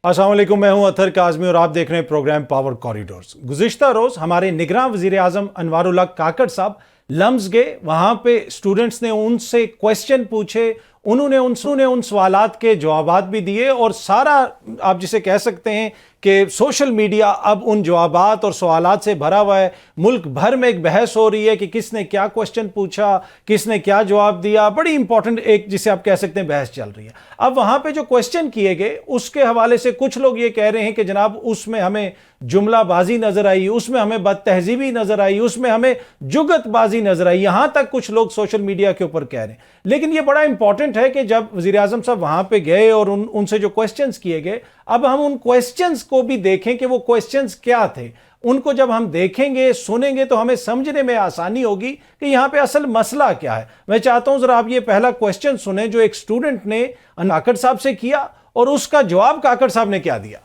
अस्सलाम वालेकुम, मैं हूं अतहर काज़मी और आप देख रहे हैं प्रोग्राम पावर कॉरिडोर्स। गुज़िश्ता रोज़ हमारे निगरान वज़ीर आज़म अनवारुल्लाह काकड़ साहब लम्स गए, वहां पे स्टूडेंट्स ने उनसे क्वेश्चन पूछे, उन्होंने उन सवालात के जवाबात भी दिए और सारा आप जिसे कह सकते हैं कि सोशल मीडिया अब उन जवाबात और सवालात से भरा हुआ है। मुल्क भर में एक बहस हो रही है कि किसने क्या क्वेश्चन पूछा, किसने क्या जवाब दिया। बड़ी इंपॉर्टेंट एक जिसे आप कह सकते हैं बहस चल रही है। अब वहां पे जो क्वेश्चन किए गए उसके हवाले से कुछ लोग ये कह रहे हैं कि जनाब उसमें हमें जुमलाबाजी नजर आई, उसमें हमें बदतहजीबी नजर आई, उसमें हमें जुगतबाजी नजर आई। यहां तक कुछ लोग सोशल मीडिया के ऊपर कह रहे हैं। लेकिन यह बड़ा इंपॉर्टेंट है कि जब वजीर आजम साहब वहां पे गए और उनसे जो क्वेश्चंस किए गए, अब हम उन क्वेश्चंस को भी देखें कि वो क्वेश्चंस क्या थे। उनको जब हम देखेंगे सुनेंगे तो हमें समझने में आसानी होगी कि यहां पे असल मसला क्या है। मैं चाहता हूं जरा आप ये पहला क्वेश्चन सुने जो एक स्टूडेंट ने काकड़ साहब से किया और उसका जवाब काकड़ साहब ने क्या दिया।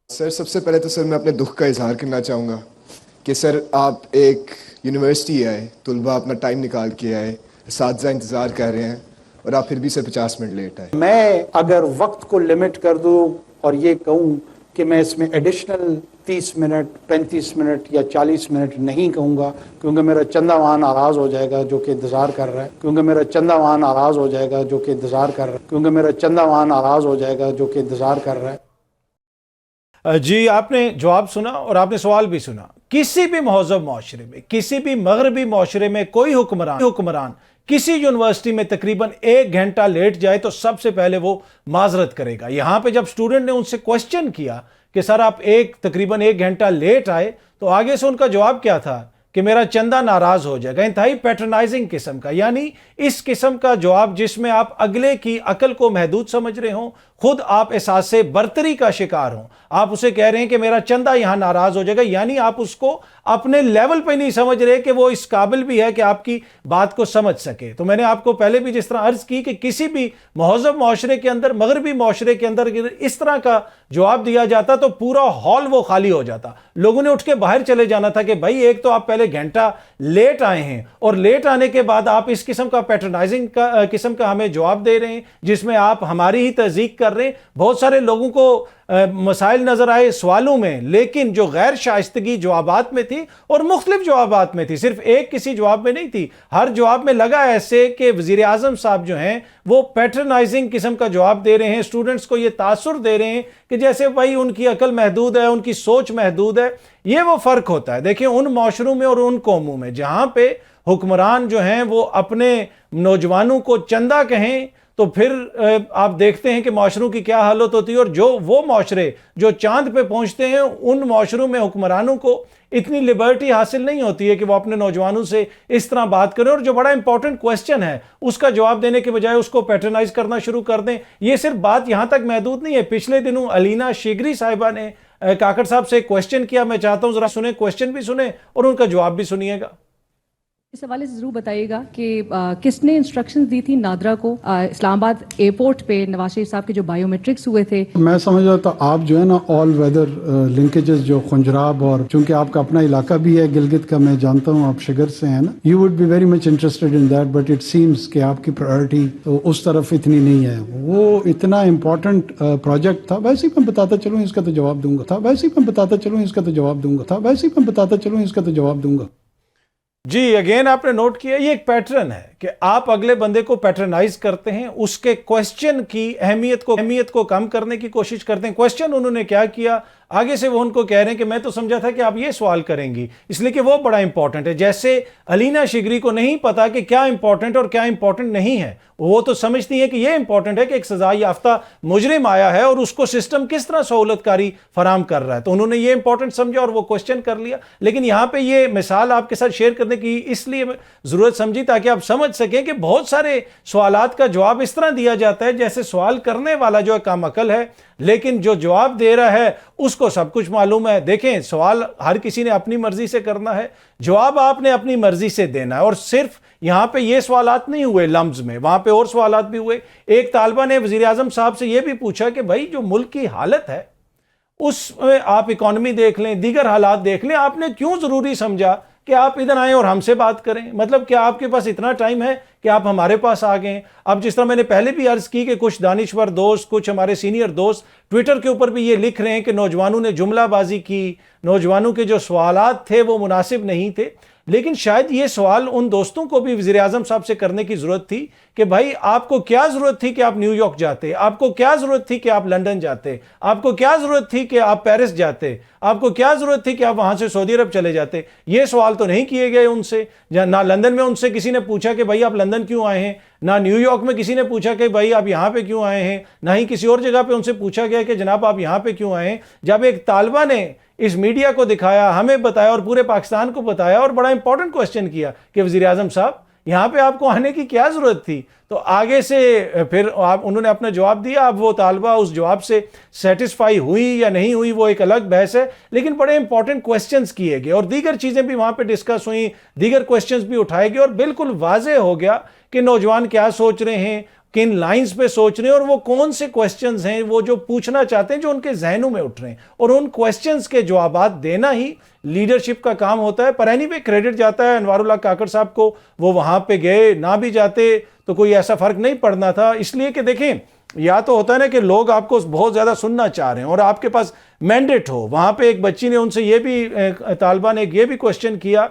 सर, सबसे पहले तो सर मैं अपने दुख का इजहार करना चाहूँगा कि सर आप एक यूनिवर्सिटी आए, तुलबा अपना टाइम निकाल के आए, असातिज़ा इंतज़ार कर रहे हैं और आप फिर भी सर 50 मिनट लेट आए। मैं अगर वक्त को लिमिट कर दूं और ये कहूं कि मैं इसमें एडिशनल 30 मिनट 35 मिनट या 40 मिनट नहीं कहूँगा, क्योंकि मेरा चंदा वहाँ नाराज़ हो जाएगा जो कि इंतज़ार कर रहा है, क्योंकि मेरा चंदा वहाँ नाराज़ हो जाएगा जो कि इंतज़ार कर रहा है, क्योंकि मेरा चंदा वहाँ नाराज़ हो जाएगा जो कि इंतज़ार कर रहा है। जी, आपने जवाब सुना और आपने सवाल भी सुना। किसी भी महज़ब माशरे में, किसी भी मगरबी माशरे में कोई हुक्मरान किसी यूनिवर्सिटी में तकरीबन 1 घंटा लेट जाए तो सबसे पहले वो माजरत करेगा। यहां पे जब स्टूडेंट ने उनसे क्वेश्चन किया कि सर आप तकरीबन 1 घंटा लेट आए, तो आगे से उनका जवाब क्या था कि मेरा चंदा नाराज हो जाएगा। इंतहाई पैटर्नाइजिंग किस्म का, यानी इस किस्म का जवाब जिसमें आप अगले की अकल को महदूद समझ रहे हो, खुद आप एहसास से बर्तरी का शिकार हो। आप उसे कह रहे हैं कि मेरा चंदा यहां नाराज हो जाएगा, यानी आप उसको अपने लेवल पे नहीं समझ रहे कि वो इस काबिल भी है कि आपकी बात को समझ सके। तो मैंने आपको पहले भी जिस तरह अर्ज की कि किसी भी महज़ब माशरे के अंदर, मगरबी माशरे के अंदर इस तरह का जवाब दिया जाता तो पूरा हॉल वो खाली हो जाता, लोगों ने उठ के बाहर चले जाना था कि भाई एक तो आप पहले घंटा लेट आए हैं और लेट आने के बाद आप इस किस्म का पैटर्नाइजिंग किस्म का हमें जवाब दे रहे हैं जिसमें आप हमारी ही तज़दीक कर रहे हैं। बहुत सारे लोगों को मसाइल नजर आए सवालों में, लेकिन जो गैर शाइस्तगी जवाबात में थी और मुख्तलिफ जवाबात में थी, सिर्फ एक किसी जवाब में नहीं थी। हर जवाब में लगा ऐसे कि वजीर आजम साहब जो हैं वो पैटर्नाइजिंग किस्म का जवाब दे रहे हैं, स्टूडेंट्स को ये तासुर दे रहे हैं कि जैसे भाई उनकी अकल महदूद है, उनकी सोच महदूद है। ये वो फर्क होता है। देखिए, उन माशरों में और उन कौमों में जहां पे हुक्मरान जो हैं वो अपने नौजवानों को चंदा कहें, तो फिर आप देखते हैं कि माशरों की क्या हालत होती है। और जो वो माशरे जो चांद पे पहुंचते हैं, उन माशरों में हुक्मरानों को इतनी लिबर्टी हासिल नहीं होती है कि वो अपने नौजवानों से इस तरह बात करें और जो बड़ा इंपॉर्टेंट क्वेश्चन है उसका जवाब देने के बजाय उसको पैटर्नाइज करना शुरू कर दें। ये सिर्फ बात यहां तक महदूद नहीं है। पिछले दिनों अलीना शिगरी साहिबा ने काकड़ साहब से क्वेश्चन किया। मैं चाहता हूं जरा सुने, क्वेश्चन भी सुने और उनका जवाब भी सुनिएगा। इस हवाले से जरूर बताइएगा कि किसने इंस्ट्रक्शंस दी थी नादरा को इस्लामाबाद एयरपोर्ट पे नवाज शरीफ साहब के जो बायोमेट्रिक्स हुए थे। मैं समझ रहा था आप जो है ना ऑल वेदर लिंकेजेस जो खुंजराब, और चूंकि आपका अपना इलाका भी है गिलगित का, मैं जानता हूँ आप शिगर से हैं ना, you would be very much interested in that, but it seems कि आपकी प्रायोरिटी तो उस तरफ इतनी नहीं है। वो इतना इम्पोर्टेंट प्रोजेक्ट था। वैसे ही मैं बताता चलूँ इसका तो जवाब दूंगा था, वैसे ही मैं बताता चलूँ इसका तो जवाब दूंगा था, वैसे ही मैं बताता चलूँ इसका तो जवाब दूंगा। जी, अगेन आपने नोट किया, ये एक पैटर्न है कि आप अगले बंदे को पैटर्नाइज करते हैं, उसके क्वेश्चन की अहमियत को कम करने की कोशिश करते हैं। क्वेश्चन उन्होंने क्या किया, आगे से वो उनको कह रहे हैं कि मैं तो समझा था कि आप ये सवाल करेंगी, इसलिए कि वो बड़ा इंपॉर्टेंट है। जैसे अलीना शिगरी को नहीं पता कि क्या इंपॉर्टेंट और क्या इंपॉर्टेंट नहीं है, वो तो समझती है कि ये इंपॉर्टेंट है कि एक सजा याफ्ता मुजरिम आया है और उसको सिस्टम किस तरह सहूलतकारी फराम कर रहा है, तो उन्होंने ये इंपॉर्टेंट समझा और वो क्वेश्चन कर लिया। लेकिन यहां पे ये मिसाल आपके साथ शेयर करने की इसलिए जरूरत समझी ताकि आप समझ सकें कि बहुत सारे सवालात का जवाब इस तरह दिया जाता है जैसे सवाल करने वाला जो है काम अकल है, लेकिन जो जवाब दे रहा है उसको सब कुछ मालूम है। देखें, सवाल हर किसी ने अपनी मर्जी से करना है, जवाब आपने अपनी मर्जी से देना है। और सिर्फ यहां पे ये सवालात नहीं हुए लम्ज में, वहां पे और सवालात भी हुए। एक तालिबा ने वजीर आजम साहब से यह भी पूछा कि भाई जो मुल्क की हालत है उसमें आप इकॉनमी देख लें, दीगर हालात देख लें, आपने क्यों जरूरी समझा कि आप इधर आएँ और हमसे बात करें? मतलब क्या आपके पास इतना टाइम है कि आप हमारे पास आ गए? अब जिस तरह मैंने पहले भी अर्ज़ की कि कुछ दानिश्वर दोस्त, कुछ हमारे सीनियर दोस्त ट्विटर के ऊपर भी ये लिख रहे हैं कि नौजवानों ने जुमलाबाजी की, नौजवानों के जो सवालात थे वो मुनासिब नहीं थे। लेकिन शायद ये सवाल उन दोस्तों को भी वज़ीर आज़म साहब से करने की ज़रूरत थी कि भाई आपको क्या ज़रूरत थी कि आप न्यूयॉर्क जाते, आपको क्या ज़रूरत थी कि आप लंदन जाते, आपको क्या ज़रूरत थी कि आप पेरिस जाते, आपको क्या ज़रूरत थी कि आप वहाँ से सऊदी अरब चले जाते? ये सवाल तो नहीं किए गए उनसे। ना लंदन में उनसे किसी ने पूछा कि भाई आप लंदन क्यों आए हैं, ना न्यूयॉर्क में किसी ने पूछा कि भाई आप यहाँ पे क्यों आए हैं, ना ही किसी और जगह पे उनसे पूछा गया कि जनाब आप यहाँ पे क्यों आए हैं। जब एक तालिबा ने इस मीडिया को दिखाया, हमें बताया और पूरे पाकिस्तान को बताया और बड़ा इंपॉर्टेंट क्वेश्चन किया कि वज़ीर आज़म साहब यहाँ पे आपको आने की क्या ज़रूरत थी, तो आगे से फिर उन्होंने अपना जवाब दिया। अब वो तालिबा उस जवाब से सेटिस्फाई हुई या नहीं हुई वो एक अलग बहस है, लेकिन बड़े इंपॉर्टेंट क्वेश्चंस किए गए और दीगर चीज़ें भी वहाँ पे डिस्कस हुई, दीगर क्वेश्चंस भी उठाए गए और बिल्कुल वाज़ेह हो गया कि नौजवान क्या सोच रहे हैं, किन लाइंस पे सोच रहे हैं और वो कौन से क्वेश्चंस हैं वो जो पूछना चाहते हैं, जो उनके जहनों में उठ रहे हैं, और उन क्वेश्चंस के जवाबात देना ही लीडरशिप का काम होता है। पर एनीवे क्रेडिट जाता है अनवारुल्लाह काकड़ साहब को, वो वहाँ पे गए, ना भी जाते तो कोई ऐसा फ़र्क नहीं पड़ना था। इसलिए कि देखें, या तो होता है ना कि लोग आपको बहुत ज़्यादा सुनना चाह रहे हैं और आपके पास मैंडेट हो। वहाँ पे एक बच्ची ने उनसे ये भी, तालिबा ने ये भी क्वेश्चन किया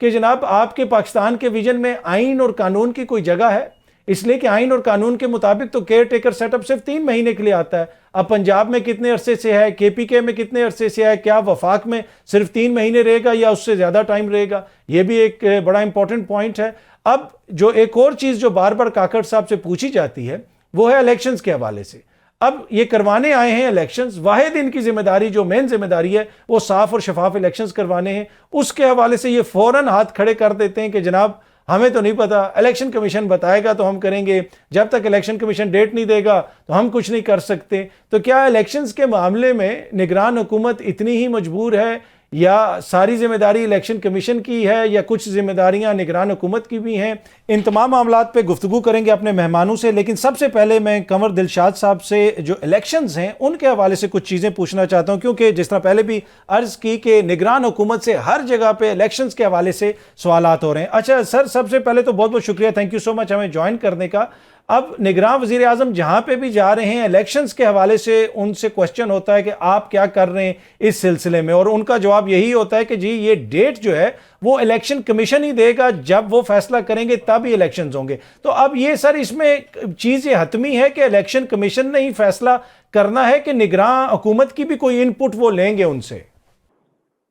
कि जनाब आपके पाकिस्तान के विजन में आइन और कानून की कोई जगह है? इसलिए कि आइन और कानून के मुताबिक तो केयर टेकर सेटअप सिर्फ 3 महीने के लिए आता है। अब पंजाब में कितने अरसे से है, केपीके में कितने अरसे से है, क्या वफाक में सिर्फ 3 महीने रहेगा या उससे ज़्यादा टाइम रहेगा? ये भी एक बड़ा इंपॉर्टेंट पॉइंट है। अब जो एक और चीज़ जो बार बार काकड़ साहब से पूछी जाती है वो है इलेक्शंस के हवाले से। अब ये करवाने आए हैं इलेक्शंस, वाहिद इनकी जिम्मेदारी, जो मेन जिम्मेदारी है वो साफ और शफाफ इलेक्शंस करवाने हैं। उसके हवाले से ये फौरन हाथ खड़े कर देते हैं कि जनाब हमें तो नहीं पता, इलेक्शन कमीशन बताएगा तो हम करेंगे, जब तक इलेक्शन कमीशन डेट नहीं देगा तो हम कुछ नहीं कर सकते। तो क्या इलेक्शंस के मामले में निगरान हुकूमत इतनी ही मजबूर है या सारी जिम्मेदारी इलेक्शन कमीशन की है या कुछ जिम्मेदारियां निगरान हुकूमत की भी हैं? इन तमाम मामलात पे गुफ्तगू करेंगे अपने मेहमानों से, लेकिन सबसे पहले मैं कंवर दिलशाद साहब से जो इलेक्शंस हैं उनके हवाले से कुछ चीज़ें पूछना चाहता हूं, क्योंकि जिस तरह पहले भी अर्ज़ की कि निगरान हुकूमत से हर जगह पे इलेक्शंस के हवाले से सवालात हो रहे हैं। अच्छा सर, सबसे पहले तो बहुत बहुत शुक्रिया, थैंक यू सो मच हमें ज्वाइन करने का। अब निगरान वज़ीर आज़म जहाँ पे भी जा रहे हैं इलेक्शंस के हवाले से उनसे क्वेश्चन होता है कि आप क्या कर रहे हैं इस सिलसिले में, और उनका जवाब यही होता है कि जी ये डेट जो है वो इलेक्शन कमीशन ही देगा, जब वो फैसला करेंगे तब ही इलेक्शंस होंगे। तो अब ये सर इसमें चीज़ ये हतमी है कि इलेक्शन कमीशन ने ही फैसला करना है कि निगरान हुकूमत की भी कोई इनपुट वो लेंगे उनसे?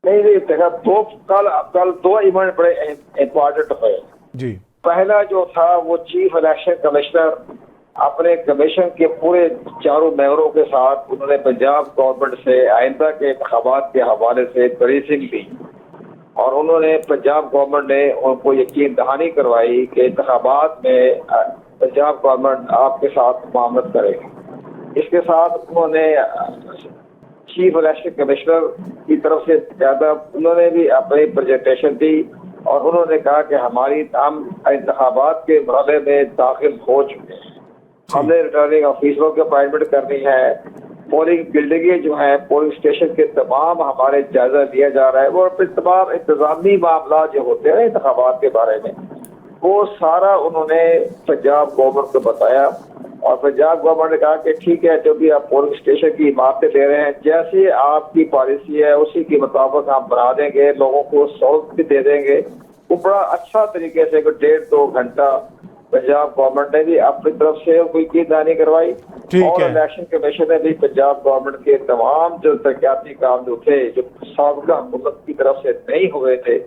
नहीं, कल 2 इवेंट बड़े इंपॉर्टेंट हुए जी। पहला जो था वो चीफ इलेक्शन कमिश्नर अपने कमीशन के पूरे 4 मेंबरों के साथ उन्होंने पंजाब गवर्नमेंट से आइंदा के इंतखाबात के हवाले से ब्रीफिंग ली और उन्होंने पंजाब गवर्नमेंट ने उनको यकीन दहानी करवाई कि इंतखाबात में पंजाब गवर्नमेंट आपके साथ मामलत करेगी। इसके साथ उन्होंने चीफ इलेक्शन कमिश्नर की तरफ से ज़्यादा उन्होंने भी अपनी प्रेजेंटेशन दी और उन्होंने कहा कि हम इंतखाबात के मरहले में दाखिल हो चुके हैं, हमने रिटर्निंग ऑफिसरों की अपॉइंटमेंट करनी है, पोलिंग बिल्डिंगें जो हैं पोलिंग स्टेशन के तमाम हमारे जायजा लिया जा रहा है, वो अपने तमाम इंतजामी मामला जो होते हैं इंतखाबात के बारे में वो सारा उन्होंने पंजाब गवर्नमेंट को बताया और पंजाब गवर्नमेंट ने कहा कि ठीक है, जो भी आप पोलिंग स्टेशन की इमारतें ले रहे हैं जैसी आपकी पॉलिसी है उसी के मुताबिक हम बना देंगे, लोगों को सहूलत भी दे देंगे। वो बड़ा अच्छा तरीके से 1.5-2 घंटा पंजाब गवर्नमेंट ने भी अपनी तरफ से कोई कीदानी करवाई और इलेक्शन कमीशन ने भी पंजाब गवर्नमेंट के तमाम जो तरक्याती काम जो थे जो साबिका हुकूमत की तरफ से नहीं हुए थे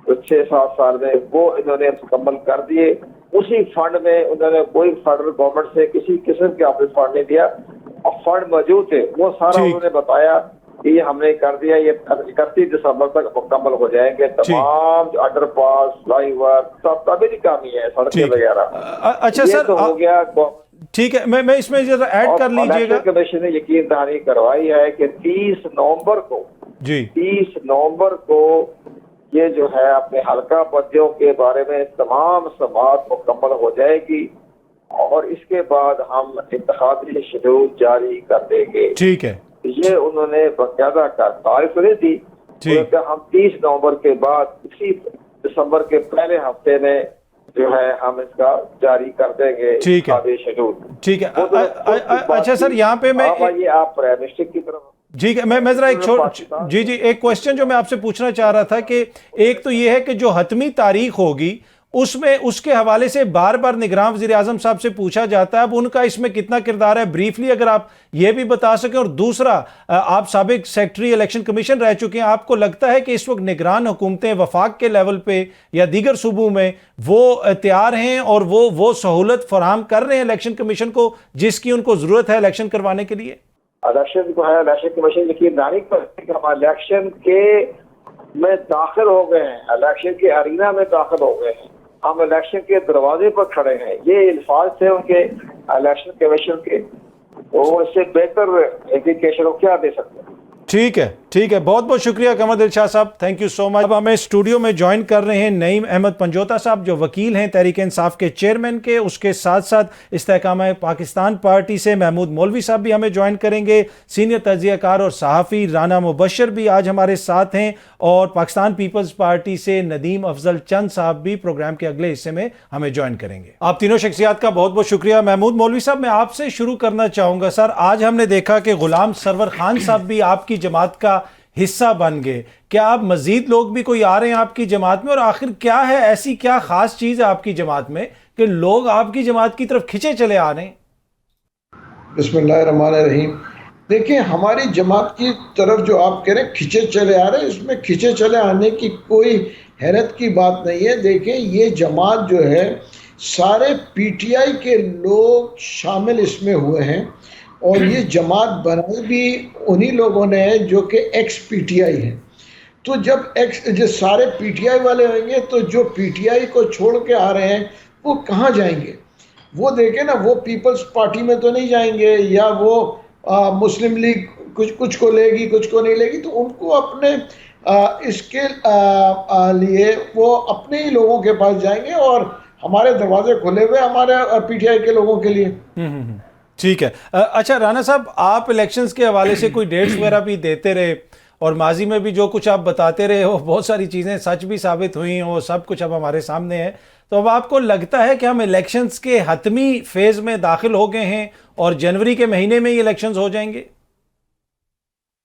तो 6-7 साल में वो इन्होंने मुकम्मल कर दिए। उसी फंड में उन्होंने कोई फेडरल गवर्नमेंट से किसी किस्म के ऑफिस फंड नहीं दिया और फंड मौजूद थे वो सारा उन्होंने बताया कि ये हमने कर दिया, ये 31 दिसंबर तक मुकम्मल हो जाएंगे तमाम अंडरपास, फ्लाईओवर, सब तभी कामी है, सड़कें वगैरह। अच्छा सर, तो हो गया। ठीक है, मैं इसमें जरा ऐड कर लीजिएगा। कमीशन ने यकीन दहानी करवाई है कि 30 नवंबर को ये जो है अपने हल्का बंदियों के बारे में तमाम समाअत मुकम्मल हो जाएगी और इसके बाद हम इंतखाबी शेड्यूल जारी कर देंगे। ठीक है, ये उन्होंने बाकायदा तारीफ नहीं दी उन्होंने कहा हम 30 नवंबर के बाद इसी दिसंबर के पहले हफ्ते में जो है हम इसका जारी कर देंगे। ठीक है। आदेश शेड्यूल। ठीक है। अच्छा सर, यहाँ पे मैं आइए आप प्राइम मिनिस्टर की तरफ। ठीक है, मैं जरा जी एक क्वेश्चन जो मैं आपसे पूछना चाह रहा था कि एक तो ये है कि जो हतमी तारीख होगी उसमें उसके हवाले से बार बार निगरान वज़ीर आज़म साहब से पूछा जाता है, अब उनका इसमें कितना किरदार है, ब्रीफली अगर आप ये भी बता सकें। और दूसरा, आप साबिक सेक्रेटरी इलेक्शन कमीशन रह चुके हैं, आपको लगता है कि इस वक्त निगरान हुकूमतें वफाक के लेवल पे या दीगर सूबों में वो तैयार हैं और वो सहूलत फराहम कर रहे हैं इलेक्शन कमीशन को जिसकी उनको जरूरत है इलेक्शन करवाने के लिए? इलेक्शन को है, इलेक्शन कमीशन यकीनदारी पर हम इलेक्शन के में दाखिल हो गए हैं, इलेक्शन के अरीना में दाखिल हो गए हैं, हम इलेक्शन के दरवाजे पर खड़े हैं। ये अल्फाज थे उनके इलेक्शन कमीशन के, वो इससे बेहतर इंडिकेशन क्या दे सकते हैं। ठीक है, ठीक है, बहुत बहुत शुक्रिया कमर दिल शाह साहब, थैंक यू सो मच। अब हमें स्टूडियो में ज्वाइन कर रहे हैं नईम अहमद पंजोता साहब जो वकील हैं तहरीक इंसाफ के चेयरमैन के, उसके साथ साथ इस्तेहकाम पाकिस्तान पार्टी से महमूद मौलवी साहब भी हमें ज्वाइन करेंगे, सीनियर तज्ज़ियाकार और सहाफ़ी राना मुबशर भी आज हमारे साथ हैं, और पाकिस्तान पीपल्स पार्टी से नदीम अफजल चंद साहब भी प्रोग्राम के अगले हिस्से में हमें ज्वाइन करेंगे। आप तीनों शख्सियात का बहुत बहुत शुक्रिया। महमूद मौलवी साहब, मैं आपसे शुरू करना चाहूँगा। सर, आज हमने देखा कि गुलाम सरवर खान साहब भी आपकी जमात का हिस्सा बन गए, क्या आप मजीद लोग भी कोई आ रहे हैं आपकी जमात में, और आखिर क्या है ऐसी क्या खास चीज है आपकी जमात में कि लोग आपकी जमात की तरफ खिंचे चले आ रहे हैं? बिस्मिल्लाहिर्रहमानिर्रहीम। देखिए, हमारी जमात की तरफ जो आप कह रहे हैं खिंचे चले आ रहे हैं, इसमें खिंचे चले आने की कोई हैरत की बात नहीं है। देखें, ये जमात जो है सारे पीटीआई के लोग शामिल इसमें हुए हैं, और ये जमात बनाई भी उन्हीं लोगों ने है जो कि एक्स पीटीआई हैं। तो जब जो सारे पीटीआई वाले होंगे तो जो पीटीआई को छोड़ के आ रहे हैं वो कहाँ जाएंगे? वो देखें ना, वो पीपल्स पार्टी में तो नहीं जाएंगे, या वो मुस्लिम लीग कुछ को लेगी कुछ को नहीं लेगी, तो उनको अपने इसके लिए वो अपने ही लोगों के पास जाएंगे, और हमारे दरवाजे खुले हुए हमारे पीटीआई के लोगों के लिए। ठीक है। अच्छा राना साहब, आप इलेक्शंस के हवाले से कोई डेट्स वगैरह भी देते रहे, और माजी में भी जो कुछ आप बताते रहे हो बहुत सारी चीज़ें सच भी साबित हुई, वो सब कुछ अब हमारे सामने है। तो अब आपको लगता है कि हम इलेक्शंस के हतमी फेज में दाखिल हो गए हैं और जनवरी के महीने में ही इलेक्शंस हो जाएंगे?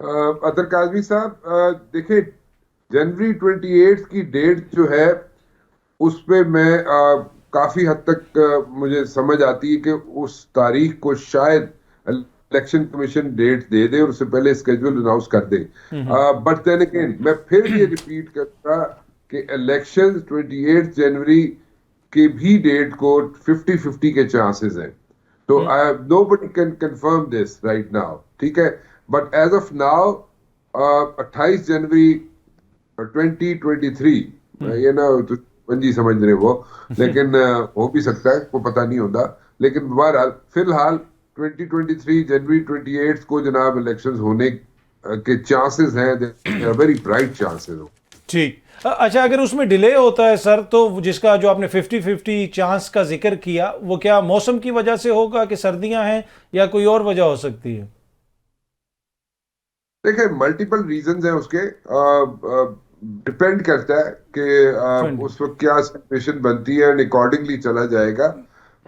अदर काजमी साहब, देखिए, जनवरी 28 की डेट जो है उस पे मैं काफ़ी हद तक मुझे समझ आती है कि उस तारीख को शायद इलेक्शन कमीशन डेट दे दे और उससे पहले स्केड्यूल अनाउंस कर दे। बट देन अगेन मैं फिर ये रिपीट करता कि इलेक्शन 28 जनवरी के भी डेट को 50-50 के चांसेस हैं। तो nobody can confirm this right now, ठीक है। बट एज ऑफ नाउ 28 जनवरी 2023, ये ना तो पंजी समझ रहे वो, लेकिन हो भी सकता है, को पता नहीं होता। लेकिन बहरहाल फिलहाल 2023 जनवरी 28 को जनाब इलेक्शंस होने के चांसेस हैं, वेरी ब्राइट चांसेस। ठीक। अच्छा, अगर उसमें डिले होता है सर, तो जिसका जो आपने 50-50 चांस का जिक्र किया, वो क्या मौसम की वजह से होगा कि सर्दियां हैं, या कोई और वजह हो सकती है? देखिए, मल्टीपल रीजंस हैं उसके, डिपेंड करता है कि उस वक्त क्या सिचुएशन बनती है, एंड अकॉर्डिंगली चला जाएगा।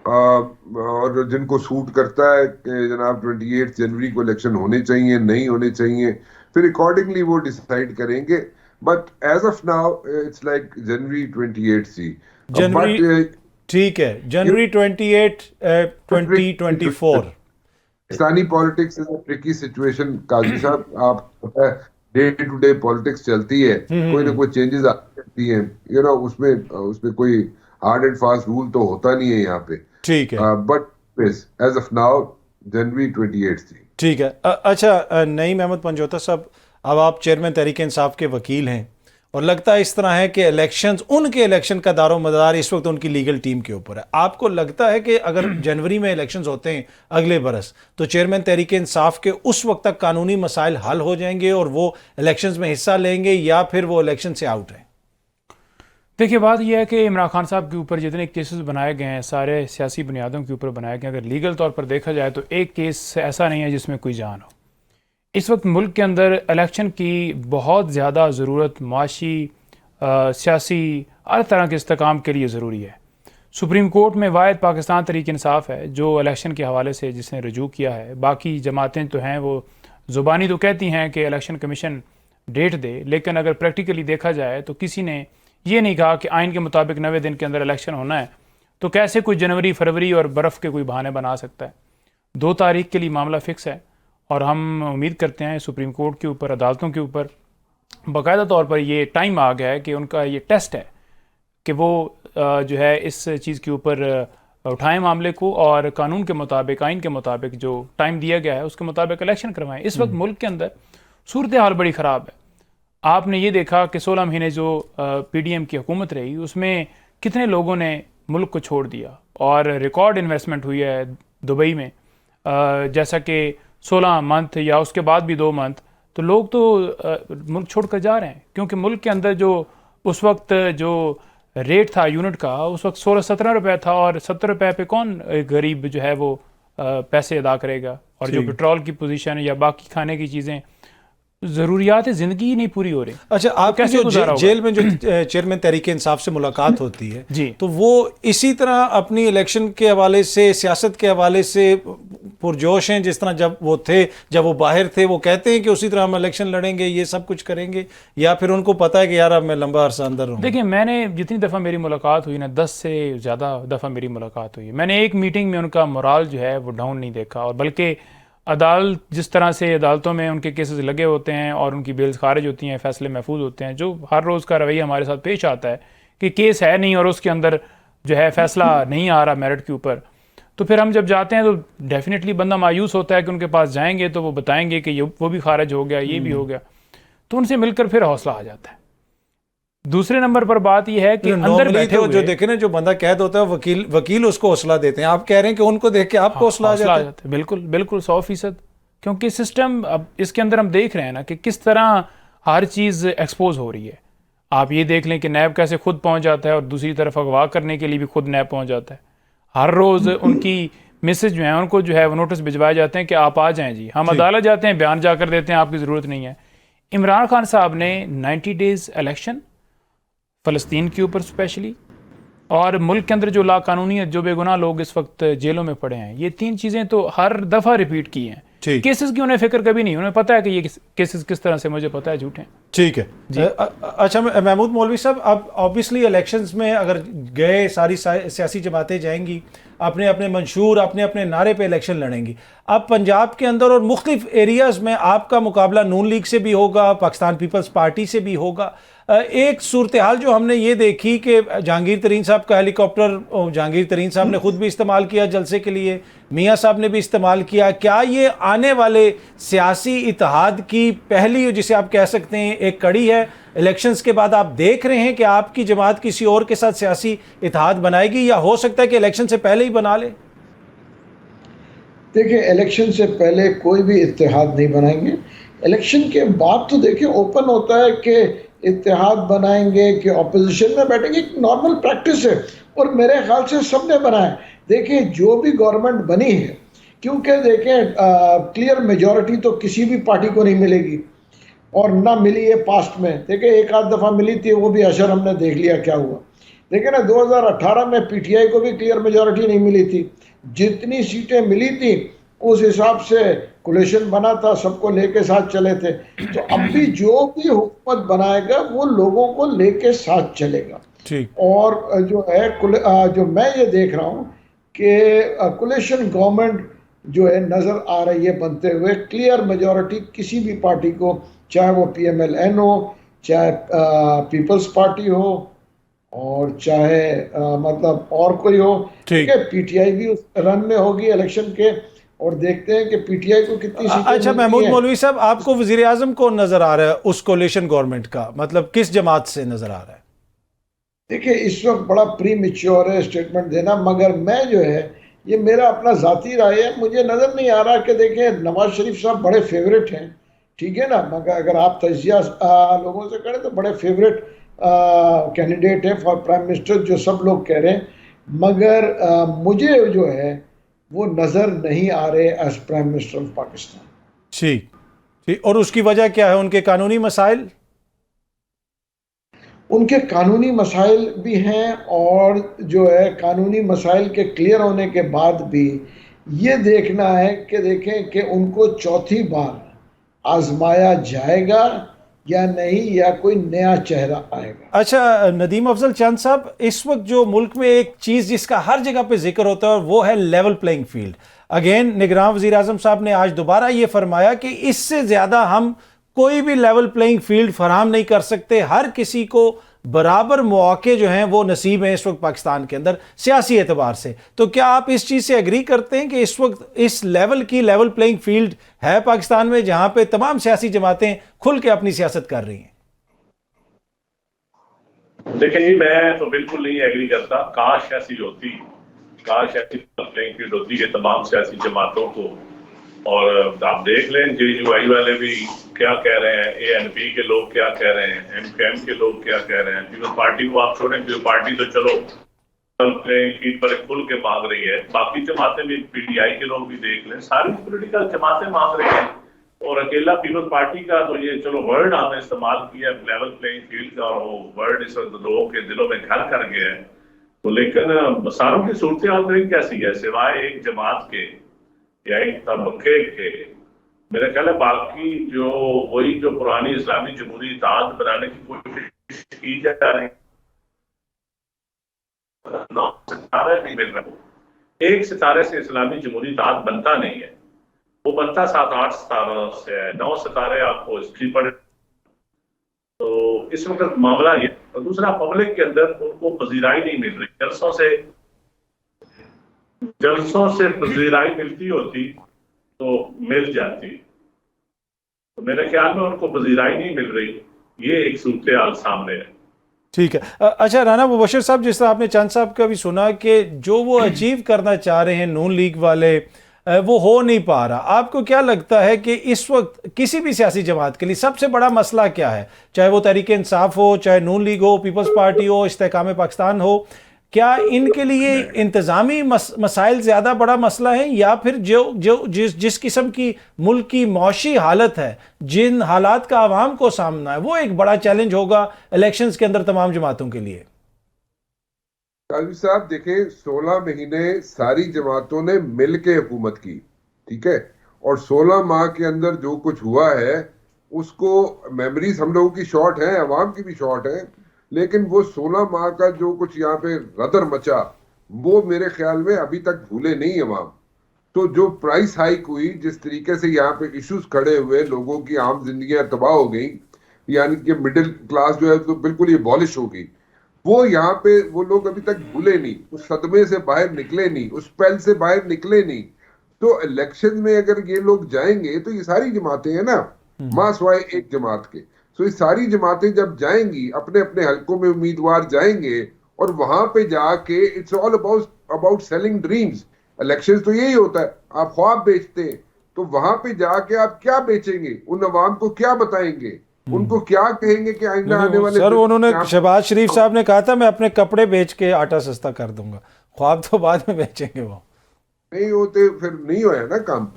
और जिनको सूट करता है कि जनाब 28 जनवरी को इलेक्शन होने चाहिए, नहीं होने चाहिए, फिर अकॉर्डिंगली वो डिसाइड करेंगे। But as of now it's like January 28 सी जनवरी। ठीक है, January 28 2024। Pakistani politics is a tricky situation Qazi sahab, आप पता है डे टू डे पॉलिटिक्स चलती है, कोई ना कोई चेंजेस आती हैं, यू नो, उसमें कोई हार्ड एंड फास्ट रूल तो होता नहीं है यहाँ पे। ठीक है, बट एज ऑफ नाउ जनवरी 28 थी। ठीक है। अच्छा नईम अहमद पंजोता साहब, अब आप चेयरमैन तहरीक इंसाफ के वकील हैं, और लगता है इस तरह है कि इलेक्शंस, उनके इलेक्शन का दारो मदार इस वक्त उनकी लीगल टीम के ऊपर है। आपको लगता है कि अगर जनवरी में इलेक्शंस होते हैं अगले बरस, तो चेयरमैन तहरीक इंसाफ के उस वक्त तक कानूनी मसाइल हल हो जाएंगे और वो इलेक्शंस में हिस्सा लेंगे, या फिर वो इलेक्शन से आउट हैं? देखिए, बात यह है कि इमरान खान साहब के ऊपर जितने केसेस बनाए गए हैं सारे सियासी बुनियादों के ऊपर बनाए गए हैं। अगर लीगल तौर पर देखा जाए तो एक केस ऐसा नहीं है जिसमें कोई जान हो। इस वक्त मुल्क के अंदर इलेक्शन की बहुत ज़्यादा ज़रूरत माशी सियासी हर तरह के इस्तेकाम के लिए ज़रूरी है। सुप्रीम कोर्ट में वाहिद पाकिस्तान तहरीक इंसाफ है जो इलेक्शन के हवाले से जिसने रजू किया है। बाकी जमातें तो हैं वो ज़ुबानी तो कहती हैं कि इलेक्शन कमीशन डेट दे, लेकिन अगर प्रैक्टिकली देखा जाए तो किसी ने ये नहीं कहा कि आइन के मुताबिक 90 दिन के अंदर इलेक्शन होना है, तो कैसे कोई जनवरी फरवरी और बर्फ़ के कोई बहाने बना सकता है। 2 तारीख के लिए मामला फ़िक्स है और हम उम्मीद करते हैं सुप्रीम कोर्ट के ऊपर, अदालतों के ऊपर बाकायदा तौर पर ये टाइम आ गया है कि उनका ये टेस्ट है कि वो जो है इस चीज़ के ऊपर उठाएं मामले को और कानून के मुताबिक, आइन के मुताबिक जो टाइम दिया गया है उसके मुताबिक इलेक्शन करवाएं। इस वक्त मुल्क के अंदर सूरत हाल बड़ी ख़राब है। आपने ये देखा कि 16 महीने जो PDM की हुकूमत रही उसमें कितने लोगों ने मुल्क को छोड़ दिया और रिकॉर्ड इन्वेस्टमेंट हुई है दुबई में, जैसा कि 16 मंथ या उसके बाद भी 2 मंथ, तो लोग तो मुल्क छोड़ कर जा रहे हैं क्योंकि मुल्क के अंदर जो उस वक्त जो रेट था यूनिट का उस वक्त 16-17 रुपये था और 70 रुपये पे कौन गरीब जो है वो पैसे अदा करेगा। और जो पेट्रोल की पोजीशन या बाकी खाने की चीज़ें, ज़रूरियात ज़िंदगी ही नहीं पूरी हो रही। अच्छा, आप कैसे जेल में जो चेयरमैन तहरीक इंसाफ से मुलाकात होती है जी, तो वो इसी तरह अपनी इलेक्शन के हवाले से, सियासत के हवाले से पुरजोश हैं जिस तरह जब वो थे, जब वो बाहर थे? वो कहते हैं कि उसी तरह हम इलेक्शन लड़ेंगे, ये सब कुछ करेंगे, या फिर उनको पता है कि यार अब मैं लंबा अरसा अंदर हूँ? देखिए, मैंने जितनी दफ़ा मेरी मुलाकात हुई ना, 10 से ज़्यादा दफ़ा मेरी मुलाकात हुई, मैंने एक मीटिंग में उनका मोराल जो है वो डाउन नहीं देखा। और बल्कि अदालत जिस तरह से अदालतों में उनके केसेस लगे होते हैं और उनकी बेल्स खारिज होती हैं, फ़ैसले महफूज होते हैं, जो हर रोज़ का रवैया हमारे साथ पेश आता है कि केस है नहीं और उसके अंदर जो है फ़ैसला नहीं आ रहा मेरिट के ऊपर, तो फिर हम जब जाते हैं तो डेफिनेटली बंदा मायूस होता है कि उनके पास जाएंगे तो वो बताएंगे कि वो भी खारिज हो गया, ये भी हो गया, तो उनसे मिलकर फिर हौसला आ जाता है। दूसरे नंबर पर बात यह है कि अंदर बैठे हुए जो देखे ना, जो बंदा कैद होता है वकील उसको हौसला देते हैं। आप कह रहे हैं कि उनको देख के आपको हौसला आ जाता है? बिल्कुल बिल्कुल 100%, क्योंकि सिस्टम अब इसके अंदर हम देख रहे हैं ना कि किस तरह हर चीज़ एक्सपोज हो रही है। आप ये देख लें कि नैब कैसे खुद पहुंच जाता है और दूसरी तरफ अगवा करने के लिए भी खुद नैब पहुंच जाता है। हर रोज़ उनकी मिसेज जो है उनको जो है वो नोटिस भिजवाए जाते हैं कि आप आ जाएं जी, हम अदालत जाते हैं, बयान जाकर देते हैं आपकी ज़रूरत नहीं है। इमरान खान साहब ने 90 डेज़ इलेक्शन फ़लस्तीन के ऊपर स्पेशली, और मुल्क के अंदर जो लाकानूनीत, जो बेगुनाह लोग इस वक्त जेलों में पड़े हैं, ये 3 चीज़ें तो हर दफ़ा रिपीट की हैं। केसेस की उन्हें फिक्र कभी नहीं, उन्हें पता है कि ये केसेस किस तरह से, मुझे पता है, झूठे हैं। ठीक है। अच्छा महमूद मौलवी साहब, अब ऑब्वियसली इलेक्शंस में अगर गए, सारी सियासी जमातें जाएंगी, अपने अपने मंशूर, अपने अपने नारे पे इलेक्शन लड़ेंगी। अब पंजाब के अंदर और मुख्तलिफ एरियाज़ में आपका मुकाबला नून लीग से भी होगा, पाकिस्तान पीपल्स पार्टी से भी होगा। एक सूरत हाल जो हमने ये देखी कि जहांगीर तरीन साहब का हेलीकॉप्टर जहांगीर तरीन साहब ने खुद भी इस्तेमाल किया जलसे के लिए, मियाँ साहब ने भी इस्तेमाल किया। क्या ये आने वाले सियासी इत्तेहाद की पहली, जिसे आप कह सकते हैं, एक कड़ी है? इलेक्शंस के बाद आप देख रहे हैं कि आपकी जमात किसी और के साथ सियासी इत्तेहाद बनाएगी, या हो सकता है कि इलेक्शन से पहले ही बना ले? देखिए, इलेक्शन से पहले कोई भी इत्तेहाद नहीं बनाएंगे। इलेक्शन के बाद तो देखिए ओपन होता है कि इत्तेहाद बनाएंगे, कि ऑपोजिशन में बैठेंगे, एक नॉर्मल प्रैक्टिस है और मेरे ख्याल से सबने बनाया। देखिए, जो भी गवर्नमेंट बनी है, क्योंकि देखें क्लियर मेजॉरिटी तो किसी भी पार्टी को नहीं मिलेगी और ना मिली है पास्ट में। देखिए, एक आध दफ़ा मिली थी, वो भी अशर हमने देख लिया क्या हुआ। देखिए ना, 2018 में PTI को भी क्लियर मेजॉरिटी नहीं मिली थी। जितनी सीटें मिली थी उस हिसाब से कोलिशन बना था, सबको लेके साथ चले थे। तो अब भी जो भी हुकूमत बनाएगा वो लोगों को लेके साथ चलेगा। और जो है जो मैं ये देख रहा हूँ कि कोलिशन गवर्नमेंट जो है नज़र आ रही है बनते हुए। क्लियर मेजॉरिटी किसी भी पार्टी को, चाहे वो PMLN हो, चाहे पीपल्स पार्टी हो, और चाहे मतलब और कोई हो, ठीक है। PTI भी उस रन में होगी इलेक्शन के, और देखते हैं कि PTI को कितनी सीटें। अच्छा महमूद मौलवी साहब, आपको वज़ीर आज़म कौन नजर आ रहा है उस कोलिशन गवर्नमेंट का? मतलब किस जमात से नजर आ रहा है? देखिए, इस वक्त बड़ा प्री मैच्योर है स्टेटमेंट देना, मगर मैं जो है, ये मेरा अपना ज़ाती राय है, मुझे नज़र नहीं आ रहा कि देखिए नवाज शरीफ साहब बड़े फेवरेट हैं, ठीक है ना, मगर अगर आप तजिया लोगों से करें तो बड़े फेवरेट कैंडिडेट है फॉर प्राइम मिनिस्टर, जो सब लोग कह रहे हैं। मगर मुझे जो है वो नज़र नहीं आ रहे as prime minister of Pakistan. ठीक, और उसकी वजह क्या है? उनके कानूनी मसाइल? उनके कानूनी मसाइल भी हैं, और जो है कानूनी मसाइल के क्लियर होने के बाद भी ये देखना है कि देखें कि उनको चौथी बार आजमाया जाएगा या नहीं, या कोई नया चेहरा आएगा। अच्छा नदीम अफजल चंद साहब, इस वक्त जो मुल्क में एक चीज़ जिसका हर जगह पे जिक्र होता है और वो है लेवल प्लेइंग फील्ड। अगेन निगरान वज़ीर आज़म साहब ने आज दोबारा ये फरमाया कि इससे ज़्यादा हम कोई भी लेवल प्लेइंग फील्ड फराहम नहीं कर सकते, हर किसी को बराबर मौके जो हैं वो नसीब हैं इस वक्त पाकिस्तान के अंदर सियासी एतबार से। तो क्या आप इस चीज़ से एग्री करते हैं कि इस वक्त इस लेवल की लेवल प्लेइंग फील्ड है पाकिस्तान में, जहां पे तमाम सियासी जमातें खुल के अपनी सियासत कर रही हैं? देखिए जी, मैं तो बिल्कुल नहीं एग्री करता। काश ऐसी होती, काश ऐसी प्लेइंग फील्ड होती कि तमाम सियासी जमातों को, और आप देख लें JUI वाले भी क्या कह रहे हैं, ANP के लोग क्या कह रहे हैं, MKM के लोग क्या कह रहे हैं, पीपल्स पार्टी को आप छोड़ें, पीपल्स पार्टी तो चलो प्लेइंग फील्ड पर खुल के मांग रही है, बाकी जमातें भी, PTI के लोग भी देख लें, सारी पॉलिटिकल जमातें मांग रही हैं। और अकेला पीपल्स पार्टी का तो ये चलो वर्ड आपने इस्तेमाल किया लेवल प्लेइंग फील्ड का, और वो वर्ड इस वक्त लोगों के दिलों में घर कर गया है, तो लेकिन सारों की सूरत हाल कैसी है? सिवाय एक जमात के या एक तबके के, मेरा ख्याल है बाकी जो वही जो पुरानी इस्लामी जमहूरी इत्तेहाद बनाने की कोशिश की जा रही है, नहीं मिल रहा। एक सितारे से इस्लामी जमहूरी इत्तेहाद बनता नहीं है, वो बनता 7-8 सितारों से है, 9 सितारे आपको हिस्ट्री पढ़े। तो इस वक्त मामला ये, और दूसरा पब्लिक के अंदर उनको पजीराई नहीं मिल रही। जलसों से पजीराई मिलती होती तो मिल जाती, तो मेरे ख्याल में उनको पजीराई नहीं मिल रही, ये एक सूरत हाल सामने है। ठीक है। अच्छा राना मुबशर साहब, जिस तरह आपने चंद साहब का भी सुना कि जो वो अचीव करना चाह रहे हैं नून लीग वाले, वो हो नहीं पा रहा, आपको क्या लगता है कि इस वक्त किसी भी सियासी जमात के लिए सबसे बड़ा मसला क्या है? चाहे वो तहरीक इंसाफ हो, चाहे नून लीग हो, पीपल्स पार्टी हो, इस्तेहकाम पाकिस्तान हो, क्या इनके लिए इंतज़ामी मसाइल ज़्यादा बड़ा मसला है, या फिर जिस किस्म की मुल्क की मौशी हालत है, जिन हालात का आवाम को सामना है, वो एक बड़ा चैलेंज होगा इलेक्शंस के अंदर तमाम जमातों के लिए? काजी साहब देखें, 16 महीने सारी जमातों ने मिल के हुकूमत की, ठीक है, और 16 माह के अंदर जो कुछ हुआ है उसको मेमोरीज हम लोगों की शॉर्ट है, अवाम की भी शॉर्ट है, लेकिन वो 16 माह का जो कुछ यहाँ पे रदर मचा, वो मेरे ख्याल में अभी तक भूले नहीं अवाम। तो जो प्राइस हाइक हुई, जिस तरीके से यहाँ पे इश्यूज खड़े हुए, लोगों की आम जिंदगियां तबाह हो गई, यानी कि मिडिल क्लास जो है तो बिल्कुल ये बॉलिश हो गई, वो यहाँ पे वो लोग अभी तक भूले नहीं, उस सदमे से बाहर निकले नहीं, उस स्पेल से बाहर निकले नहीं। तो इलेक्शन में अगर ये लोग जाएंगे तो ये सारी जमातें हैं ना, मां सवाए एक जमात के, तो ये सारी जमातें जब जाएंगी अपने अपने हलकों में उम्मीदवार जाएंगे, और वहां पे जाके it's all about selling dreams. Election तो यही होता है, आप ख्वाब बेचते हैं, तो वहां पे जाके आप क्या बेचेंगे, उन अवाम को क्या बताएंगे, उनको क्या कहेंगे कि आइंदा आने वाले सर, उन्होंने शहबाज शरीफ साहब ने कहा था मैं अपने कपड़े बेच के आटा सस्ता कर दूंगा, ख्वाब तो बाद में बेचेंगे, वो नहीं होते, फिर नहीं होया ना काम,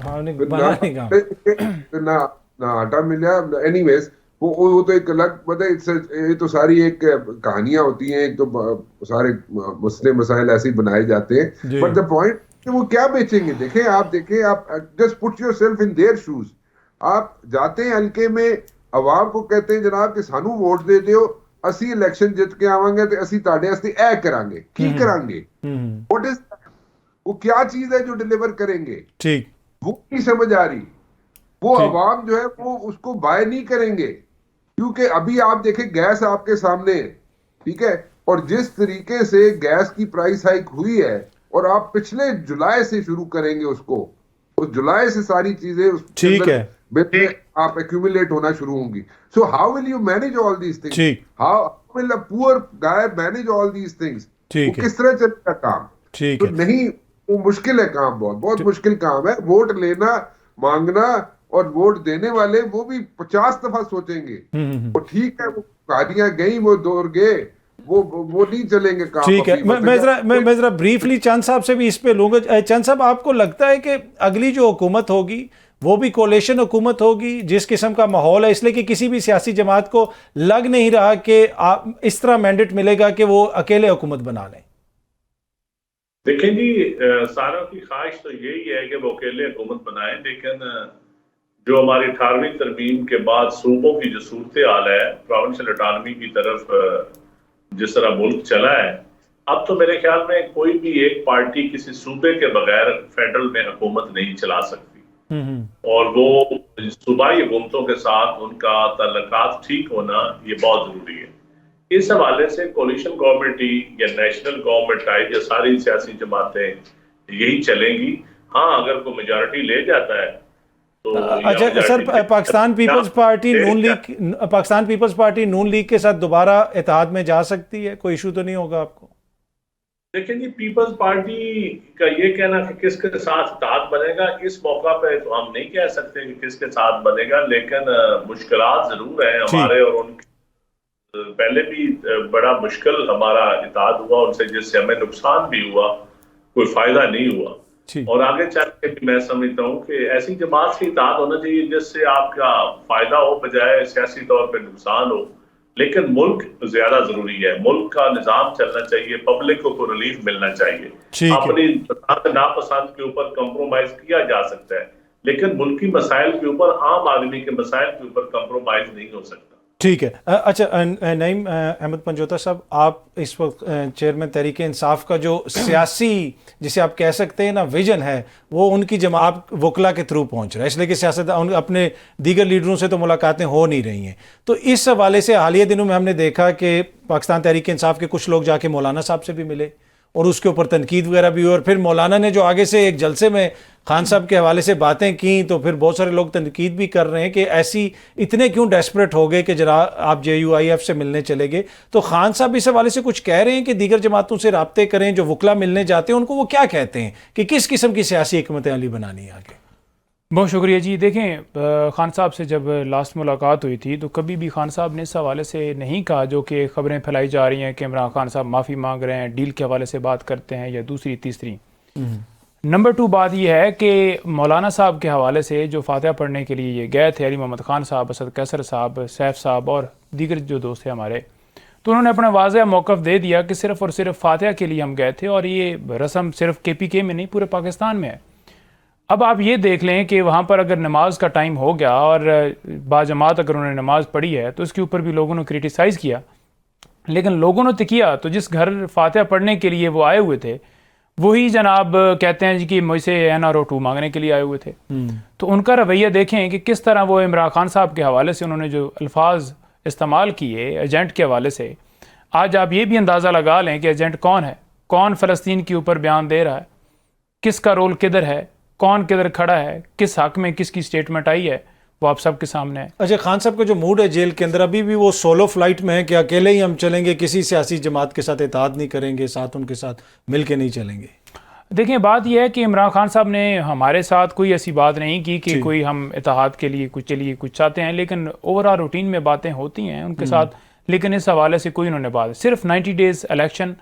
ना आटा मिला। एनीवेज वो तो एक अलग मतलब, ये तो सारी एक कहानियां होती हैं, एक तो सारे मसले मसाइल ऐसे ही बनाए जाते हैं, बट द पॉइंट वो क्या बेचेंगे। देखें आप just put yourself in their shoes. आप जाते हैं हल्के में, अवाम को कहते हैं जनाब कि सानू वोट दे दियो, असी इलेक्शन जित के आवांगे तो असी ताड़े वास्ते ऐ करांगे, की करांगे, व्हाट इज, वो क्या चीज है जो डिलीवर करेंगे, ठीक, वो नहीं समझ आ रही। वो अवाम जो है वो उसको बाय नहीं करेंगे, क्योंकि अभी आप देखें गैस आपके सामने है, ठीक है, और जिस तरीके से गैस की प्राइस हाइक हुई है, और आप पिछले जुलाई से शुरू करेंगे उसको, तो जुलाई से सारी चीजें ठीक है आप एक्यूमुलेट होना शुरू होंगी। So how will you manage all these things, how will a poor guy manage all these things, वो किस तरह चलेगा काम, तो नहीं, वो मुश्किल है काम, बहुत मुश्किल काम है। वोट लेना, मांगना और वोट देने वाले वो भी 50 दफा सोचेंगे, वो ठीक है, वो गाड़ियां गई, वो दौर गए, वो नहीं चलेंगे काम। ठीक है, मैं जरा ब्रीफली चंद साहब से भी इस पे लूंगा। चंद साहब, आपको लगता है कि अगली जो हुकूमत होगी वो भी कोलेशन हुकूमत होगी जिस किस्म का माहौल है, इसलिए कि किसी भी सियासी जमात को लग नहीं रहा कि आप इस तरह मैंडेट मिलेगा कि वो अकेले हुकूमत बना लें। देखें जी, सारों की ख्वाहिश तो यही है कि वो अकेले हुकूमत बनाएं, लेकिन जो हमारी 18वीं तरमीम के बाद सूबों की जो सूरत हाल है, प्रोविंशियल ऑटोनॉमी की तरफ जिस तरह मुल्क चला है, अब तो मेरे ख्याल में कोई भी एक पार्टी किसी सूबे के बगैर फेडरल में हुकूमत नहीं चला सकती, और वो सूबाई हुकूमतों के साथ उनका ताल्लुकात ठीक होना ये बहुत जरूरी है। इस हवाले से कोलिशन गवर्नमेंट ही या नेशनल गवर्नमेंट आए या सारी सियासी जमातें यही चलेंगी। हाँ, अगर कोई मेजॉरिटी ले जाता है तो अच्छा सर, पाकिस्तान पीपल्स पार्टी नून लीग के साथ दोबारा इत्तेहाद में जा सकती है, कोई इशू तो नहीं होगा आपको? देखिए जी, पीपल्स पार्टी का ये कहना कि किसके साथ इत्तेहाद बनेगा, इस मौका पे तो हम नहीं कह सकते कि किसके साथ बनेगा, लेकिन मुश्किलात जरूर है हमारे और उनके। पहले भी बड़ा मुश्किल हमारा इत्तेहाद हुआ उनसे, जिससे हमें नुकसान भी हुआ, कोई फायदा नहीं हुआ। और आगे चल के भी मैं समझता हूँ कि ऐसी जमात से इत्तेहाद होना चाहिए जिससे आपका फायदा हो बजाय सियासी तौर पर नुकसान हो। लेकिन मुल्क ज्यादा जरूरी है, मुल्क का निजाम चलना चाहिए, पब्लिक को रिलीफ मिलना चाहिए। अपनी नापसंद के ऊपर कंप्रोमाइज किया जा सकता है, लेकिन मुल्की मसाइल के ऊपर, आम आदमी के मसाइल के ऊपर कंप्रोमाइज नहीं हो सकता। ठीक है। अच्छा नईम अहमद पंजोता साहब, आप इस वक्त चेयरमैन तहरीक इंसाफ का जो सियासी जिसे आप कह सकते हैं ना विजन है, वो उनकी जमात वकला के थ्रू पहुंच रहा है, इसलिए कि सियासत अपने दीगर लीडरों से तो मुलाकातें हो नहीं रही हैं। तो इस हवाले से हालिया दिनों में हमने देखा कि पाकिस्तान तहरीक इंसाफ के कुछ लोग जाके मौलाना साहब से भी मिले और उसके ऊपर तनकीद वगैरह भी हुई, और फिर मौलाना ने जो आगे से एक जलसे में खान साहब के हवाले से बातें की, तो फिर बहुत सारे लोग तनकीद भी कर रहे हैं कि ऐसी इतने क्यों डेस्परेट हो गए कि जरा आप JUIF से मिलने चले गए। तो खान साहब इस हवाले से कुछ कह रहे हैं कि दीगर जमातों से राब्ते करें, जो वकला मिलने जाते हैं उनको वो क्या कहते हैं कि किस किस्म की सियासी हिकमत अमली बनानी है आगे? बहुत शुक्रिया जी। देखें, खान साहब से जब लास्ट मुलाकात हुई थी तो कभी भी खान साहब ने इस हवाले से नहीं कहा जो कि ख़बरें फैलाई जा रही हैं कि इमरान खान साहब माफ़ी मांग रहे हैं, डील के हवाले से बात करते हैं या दूसरी तीसरी। नंबर 2 बात यह है कि मौलाना साहब के हवाले से जो फातिहा पढ़ने के लिए ये गए थे, अली मोहम्मद खान साहब, असद कैसर साहब, सैफ साहब और दीगर जो दोस्त हैं हमारे, तो उन्होंने अपना वाज़ेह मौक़िफ़ दे दिया कि सिर्फ़ और सिर्फ फातिहा के लिए हम गए थे, और ये रस्म सिर्फ KPK में नहीं पूरे पाकिस्तान में है। अब आप ये देख लें कि वहाँ पर अगर नमाज का टाइम हो गया और बाजमात अगर उन्होंने नमाज़ पढ़ी है तो इसके ऊपर भी लोगों ने क्रिटिसाइज़ किया, लेकिन लोगों ने तो किया, तो जिस घर फातिहा पढ़ने के लिए वो आए हुए थे वही जनाब कहते हैं जी कि मुझसे NRO 2 मांगने के लिए आए हुए थे। तो उनका रवैया देखें कि किस तरह वो इमरान खान साहब के हवाले से उन्होंने जो अल्फाज इस्तेमाल किए एजेंट के हवाले से। आज आप ये भी अंदाज़ा लगा लें कि एजेंट कौन है, कौन फ़लस्तीन के ऊपर बयान दे रहा है, किसका रोल किधर है, कौन किधर खड़ा है, किस हक में किसकी स्टेटमेंट आई है, वो आप सबके सामने है। अच्छा, खान साहब का जो मूड है जेल के अंदर, अभी भी वो सोलो फ्लाइट में है कि अकेले ही हम चलेंगे, किसी सियासी जमात के साथ इत्तेहाद नहीं करेंगे, साथ उनके साथ मिल के नहीं चलेंगे? देखें, बात यह है कि इमरान खान साहब ने हमारे साथ कोई ऐसी बात नहीं की कि कोई हम इत्तेहाद के लिए कुछ चलिए कुछ चाहते हैं, लेकिन ओवरऑल रूटीन में बातें होती हैं उनके साथ, लेकिन इस हवाले से कोई उन्होंने बात, सिर्फ 90 डेज़ इलेक्शन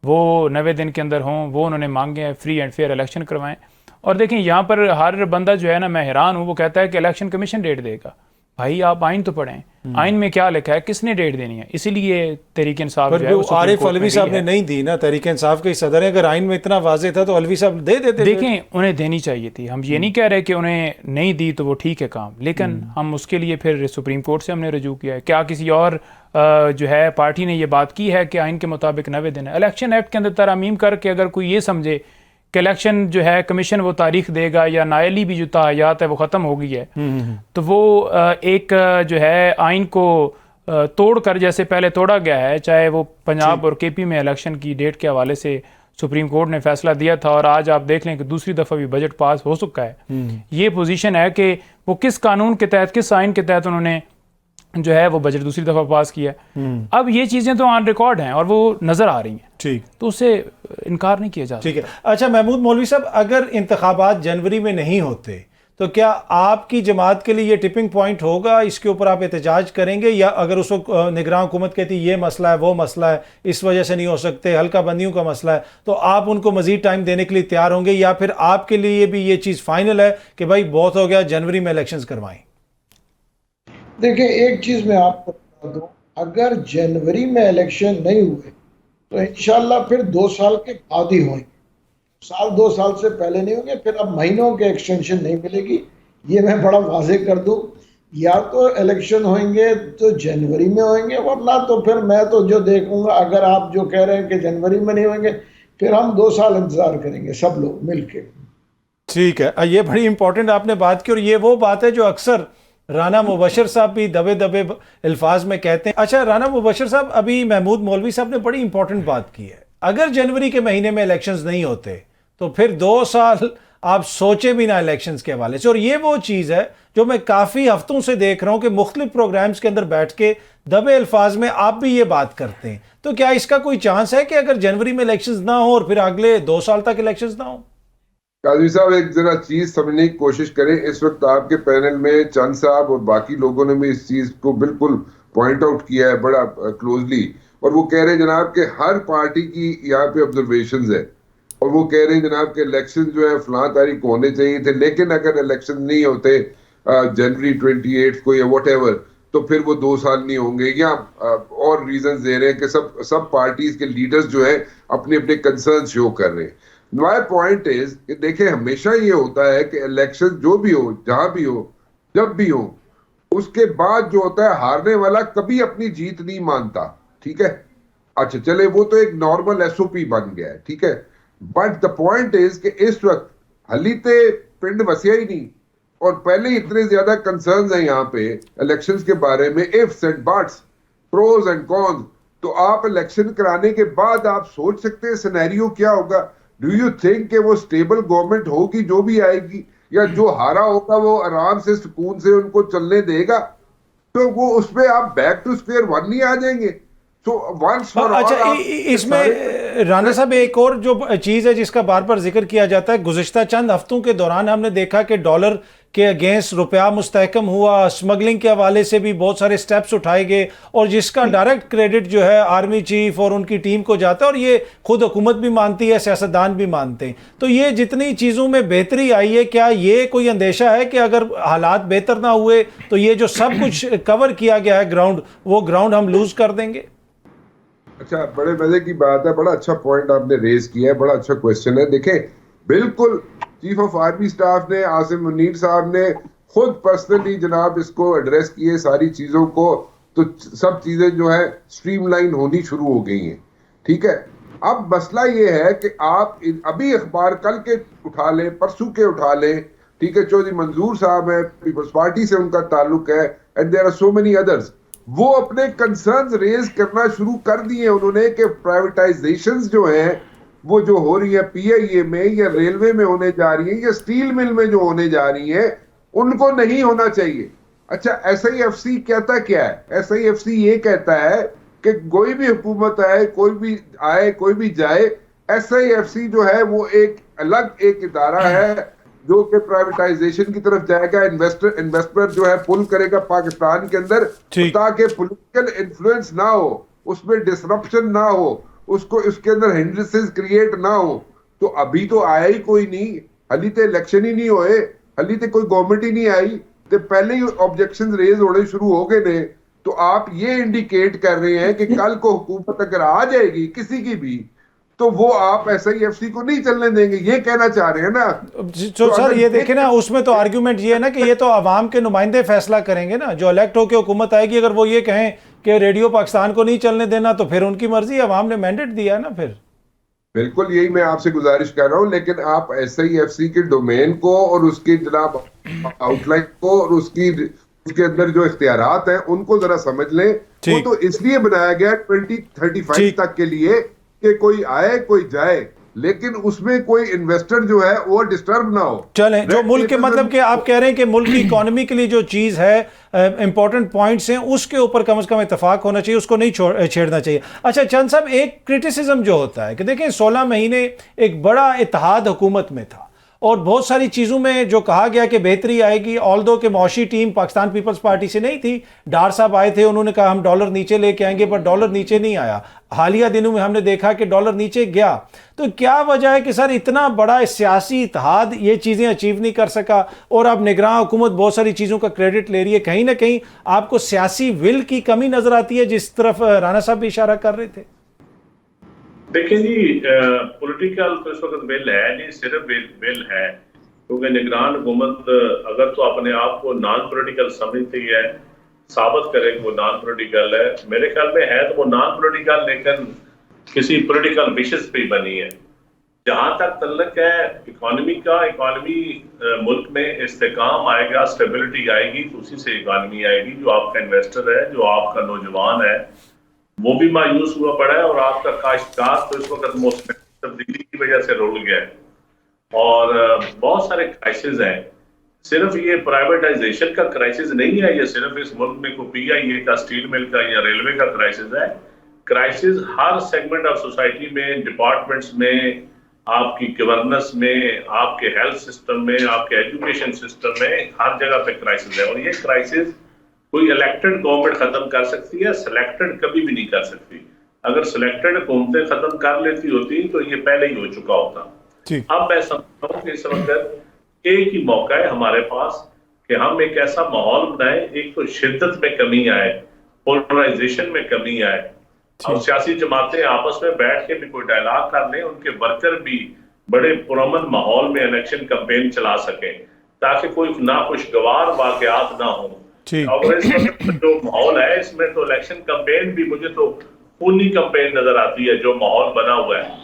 वो 90 दिन के अंदर हों, वो उन्होंने मांगे हैं, फ्री एंड फेयर इलेक्शन करवाएं। और देखें, यहाँ पर हर बंदा जो है ना, मैं हैरान हूँ, वो कहता है कि इलेक्शन कमीशन डेट देगा। भाई आप आइन तो पढ़ें, आइन में क्या लिखा है, किसने डेट देनी है? इसीलिए तहरीक इंसाफ जो है वो आरिफ अलवी साहब ने नहीं दी ना, तहरीक इंसाफ के सदर है, अगर आइन में इतना वाज़ेह था तो अलवी साहब दे देते। देखें, उन्हें देनी चाहिए थी, हम ये नहीं कह रहे कि उन्हें नहीं दी तो वो ठीक है काम, लेकिन हम उसके लिए फिर सुप्रीम कोर्ट से हमने रजू किया है। क्या किसी और जो है पार्टी ने ये बात की है कि आइन के मुताबिक 90 दिन है? इलेक्शन एक्ट के अंदर तरमीम करके अगर कोई ये समझे कि इलेक्शन जो है कमीशन वो तारीख देगा या नायली भी जो तायात है वो ख़त्म हो गई है, तो वो एक जो है आइन को तोड़कर, जैसे पहले तोड़ा गया है, चाहे वो पंजाब और KP में इलेक्शन की डेट के हवाले से सुप्रीम कोर्ट ने फैसला दिया था, और आज आप देख लें कि दूसरी दफ़ा भी बजट पास हो चुका है। ये पोजीशन है कि वो किस कानून के तहत, किस आइन के तहत उन्होंने जो है वो बजट दूसरी दफ़ा पास किया। अब ये चीज़ें तो ऑन रिकॉर्ड हैं और वो नज़र आ रही हैं, ठीक, तो उससे इनकार नहीं किया जा सकता। ठीक है। अच्छा महमूद मौलवी साहब, अगर इंतखाबात जनवरी में नहीं होते तो क्या आपकी जमात के लिए ये टिपिंग पॉइंट होगा, इसके ऊपर आप एहतजाज करेंगे, या अगर उस वक्त निगरान हुकूमत कहती ये मसला है, वो मसला है, इस वजह से नहीं हो सकते, हल्का बंदियों का मसला है, तो आप उनको मजीद टाइम देने के लिए तैयार होंगे, या फिर आपके लिए भी ये चीज़ फाइनल है कि भाई बहुत हो गया, जनवरी में इलेक्शंस करवाएं? देखिए, एक चीज़ मैं आपको बता दूं, अगर जनवरी में इलेक्शन नहीं हुए तो इंशाल्लाह फिर 2 साल के बाद ही होंगे। 2 साल से पहले नहीं होंगे। फिर अब महीनों के एक्सटेंशन नहीं मिलेगी, ये मैं बड़ा वाज़ेह कर दूं। या तो इलेक्शन होंगे तो जनवरी में होंगे, वरना तो फिर मैं तो जो देखूंगा, अगर आप जो कह रहे हैं कि जनवरी में नहीं होंगे, फिर हम 2 साल इंतजार करेंगे सब लोग मिलके। ठीक है, ये बड़ी इंपॉर्टेंट आपने बात की, और ये वो बात है जो अक्सर राना मुबशर साहब भी दबे दबे अल्फाज में कहते हैं। अच्छा राना मुबशर साहब, अभी महमूद मौलवी साहब ने बड़ी इंपॉर्टेंट बात की है, अगर जनवरी के महीने में इलेक्शंस नहीं होते तो फिर 2 साल आप सोचे भी ना इलेक्शंस के हवाले से। और ये वो चीज़ है जो मैं काफ़ी हफ्तों से देख रहा हूं कि मुख्तलिफ प्रोग्राम्स के अंदर बैठ के दबे अल्फाज में आप भी ये बात करते हैं। तो क्या इसका कोई चांस है कि अगर जनवरी में इलेक्शंस ना हो और फिर अगले 2 साल तक इलेक्शंस ना हो? काजी साहब, एक जरा चीज समझने की कोशिश करें। इस वक्त आपके पैनल में चंद साहब और बाकी लोगों ने भी इस चीज को बिल्कुल पॉइंट आउट किया है बड़ा क्लोजली, और वो कह रहे हैं जनाब कि हर पार्टी की यहाँ पे ऑब्जर्वेशंस है, और वो कह रहे हैं जनाब के इलेक्शन जो है फलां तारीख को होने चाहिए थे, लेकिन अगर इलेक्शन नहीं होते जनवरी 28 को या व्हाटएवर, तो फिर वो 2 साल नहीं होंगे, या और रीजन दे रहे हैं कि सब पार्टीज के लीडर्स जो है अपने अपने कंसर्न शो कर रहे हैं। माय पॉइंट इज कि देखें, हमेशा ये होता है कि इलेक्शन जो भी हो, जहां भी हो, जब भी हो, उसके बाद जो होता है हारने वाला कभी अपनी जीत नहीं मानता। ठीक है, अच्छा चले, वो तो एक नॉर्मल एसओपी बन गया है, ठीक है, बट द पॉइंट इज कि इस वक्त हलीते पिंड वसिया ही नहीं, और पहले ही इतने ज्यादा कंसर्न्स हैं यहाँ पे इलेक्शंस के बारे में, ifs and buts, pros and cons. तो आप इलेक्शन कराने के बाद आप सोच सकते हैं सिनेरियो क्या होगा। डू यू थिंक कि वो स्टेबल गवर्नमेंट होगी जो भी आएगी, या जो हारा होगा वो आराम से सुकून से उनको चलने देगा? तो वो उसमें आप बैक टू स्क्वायर वन नहीं आ जाएंगे? तो वंस फॉर ऑल। अच्छा, इसमें राना साहब एक और जो चीज़ है जिसका बार बार जिक्र किया जाता है, गुज़िश्ता चंद हफ्तों के दौरान हमने देखा कि डॉलर के अगेंस्ट रुपया मुस्तहकम हुआ, स्मगलिंग के हवाले से भी बहुत सारे स्टेप्स उठाए गए, और जिसका डायरेक्ट क्रेडिट जो है आर्मी चीफ और उनकी टीम को जाता है, और ये खुद हुकूमत भी मानती है, सियासतदान भी मानते हैं। तो ये जितनी चीज़ों में बेहतरी आई है, क्या ये कोई अंदेशा है कि अगर हालात बेहतर ना हुए तो ये जो सब कुछ कवर किया गया है ग्राउंड, वो ग्राउंड हम लूज कर देंगे? अच्छा, बड़े मजे की बात है, बड़ा अच्छा पॉइंट आपने रेज किया है, बड़ा अच्छा क्वेश्चन है। देखें, बिल्कुल चीफ ऑफ आर्मी स्टाफ ने, आसिम मुनीर साहब ने खुद पर्सनली जनाब इसको एड्रेस किए सारी चीजों को, तो सब चीजें जो है स्ट्रीमलाइन होनी शुरू हो गई हैं। ठीक है, अब मसला ये है कि आप अभी अखबार कल के उठा लें, परसों के उठा लें, ठीक है, चौधरी मंजूर साहब है, पीपल्स पार्टी से उनका ताल्लुक है, and there are so many others, वो अपने कंसर्न्स रेज करना शुरू कर दिए उन्होंने कि प्राइवेटाइजेशंस जो हैं वो जो हो रही है पीआईए में या रेलवे में होने जा रही है या स्टील मिल में जो होने जा रही है, उनको नहीं होना चाहिए। अच्छा, एसआईएफसी कहता क्या है? एसआईएफसी ये कहता है कि कोई भी हुकूमत आए, कोई भी जाए, एसआईएफसी जो है वो एक अलग एक इदारा है जो कि प्राइवेटाइजेशन की तरफ जाएगा, इन्वेस्टर जो है पुल करेगा पाकिस्तान के अंदर, ताकि पॉलिटिकल इन्फ्लुएंस ना हो, उसमें डिसरप्शन ना हो, उसको उसके अंदर हिंड्रेंसेस क्रिएट ना हो। तो अभी तो आया ही कोई नहीं, हली तो इलेक्शन ही नहीं होए, हली तो कोई गवर्नमेंट ही नहीं आई, तो पहले ही ऑब्जेक्शन रेज होने शुरू हो गए ने। तो आप ये इंडिकेट कर रहे हैं कि कल को हुकूमत अगर आ जाएगी किसी की भी, तो वो आप एसआईएफसी को नहीं चलने देंगे, ये कहना चाह रहे हैं ना। तो सर ये देखें ना, उसमें तो आर्ग्यूमेंट ये है ना कि ये तो अवाम के नुमाइंदे फैसला करेंगे ना, जो इलेक्ट होकर हुकूमत आएगी, अगर वो ये कहें कि रेडियो पाकिस्तान को नहीं चलने देना, तो फिर उनकी मर्जी, अवाम ने मैंडेट दिया है ना। फिर बिल्कुल यही मैं आपसे गुजारिश कर रहा हूं, लेकिन आप एसआईएफसी के डोमेन को और उसकी जनाब आउटलाइन को और उसके अंदर जो इख्तियारात हैं उनको जरा समझ लें। वो तो इसलिए बनाया गया 2035 तक के लिए कि कोई आए कोई जाए, लेकिन उसमें कोई इन्वेस्टर जो है वो डिस्टर्ब ना हो। चलें, जो मुल्क के मतलब कि आप कह रहे हैं कि मुल्क की इकोनॉमी के लिए जो चीज़ है, इंपॉर्टेंट पॉइंट्स हैं, उसके ऊपर कम से कम इत्तेफाक होना चाहिए, उसको नहीं छेड़ना चाहिए। अच्छा चंद साहब, एक क्रिटिसिज्म जो होता है कि देखें 16 महीने एक बड़ा इत्तेहाद हुकूमत में था, और बहुत सारी चीज़ों में जो कहा गया कि बेहतरी आएगी, ऑल्दो कि मौशी टीम पाकिस्तान पीपल्स पार्टी से नहीं थी, डार साहब आए थे, उन्होंने कहा हम डॉलर नीचे लेके आएंगे, पर डॉलर नीचे नहीं आया। हालिया दिनों में हमने देखा कि डॉलर नीचे गया। तो क्या वजह है कि सर इतना बड़ा सियासी इत्तेहाद ये चीज़ें अचीव नहीं कर सका, और अब निगरान हुकूमत बहुत सारी चीज़ों का क्रेडिट ले रही है? कहीं ना कहीं आपको सियासी विल की कमी नजर आती है, जिस तरफ राना साहब भी इशारा कर रहे थे? देखिए जी, पॉलिटिकल तो इस वक्त बिल है नहीं, सिर्फ बिल है, क्योंकि निगरान हुकूमत अगर तो अपने आप को नॉन पॉलिटिकल समझती है, साबित करे कि वो नॉन पॉलिटिकल है, मेरे ख्याल में है तो वो नॉन पॉलिटिकल, लेकिन किसी पॉलिटिकल विशेष पे बनी है। जहां तक तल्लक है इकोनॉमी का, इकोनॉमी मुल्क में इस्तेकाम आएगा, स्टेबिलिटी आएगी तो उसी से इकोनॉमी आएगी। जो आपका इन्वेस्टर है, जो आपका नौजवान है, वो भी मायूस हुआ पड़ा है, और आपका काश्तकार तो इस वक्त मौसम तब्दीली की वजह से रुल गया है, और बहुत सारे क्राइसिस हैं। सिर्फ ये प्राइवेटाइजेशन का क्राइसिस नहीं है, ये सिर्फ इस मुल्क में को PIA का, स्टील मिल का या रेलवे का क्राइसिस है। Crisis her segment of society में, डिपार्टमेंट्स में, आपकी गवर्नेंस में, आपके हेल्थ सिस्टम में, आपके एजुकेशन सिस्टम में, हर जगह पे क्राइसिस है। और ये क्राइसिस कोई इलेक्टेड गवर्नमेंट खत्म कर सकती है, सिलेक्टेड कभी भी नहीं कर सकती। अगर सिलेक्टेड हुकूमतें खत्म कर लेती होती तो ये पहले ही हो चुका होता। अब मैं समझता हूँ कि इस वक्त एक ही मौका है हमारे पास कि हम एक ऐसा माहौल बनाए, एक तो शिद्दत में कमी आए, पोलराइजेशन में कमी आए, और सियासी जमातें आपस में बैठ के भी कोई डायलॉग कर लें, उनके वर्कर भी बड़े पुरअमन माहौल में इलेक्शन कैंपेन चला सकें, ताकि कोई नाखुशगवार वाकयात ना हो। और इस वक्त जो माहौल है, इसमें तो इलेक्शन कैंपेन भी मुझे तो खूनी कैंपेन नजर आती है, जो माहौल बना हुआ है।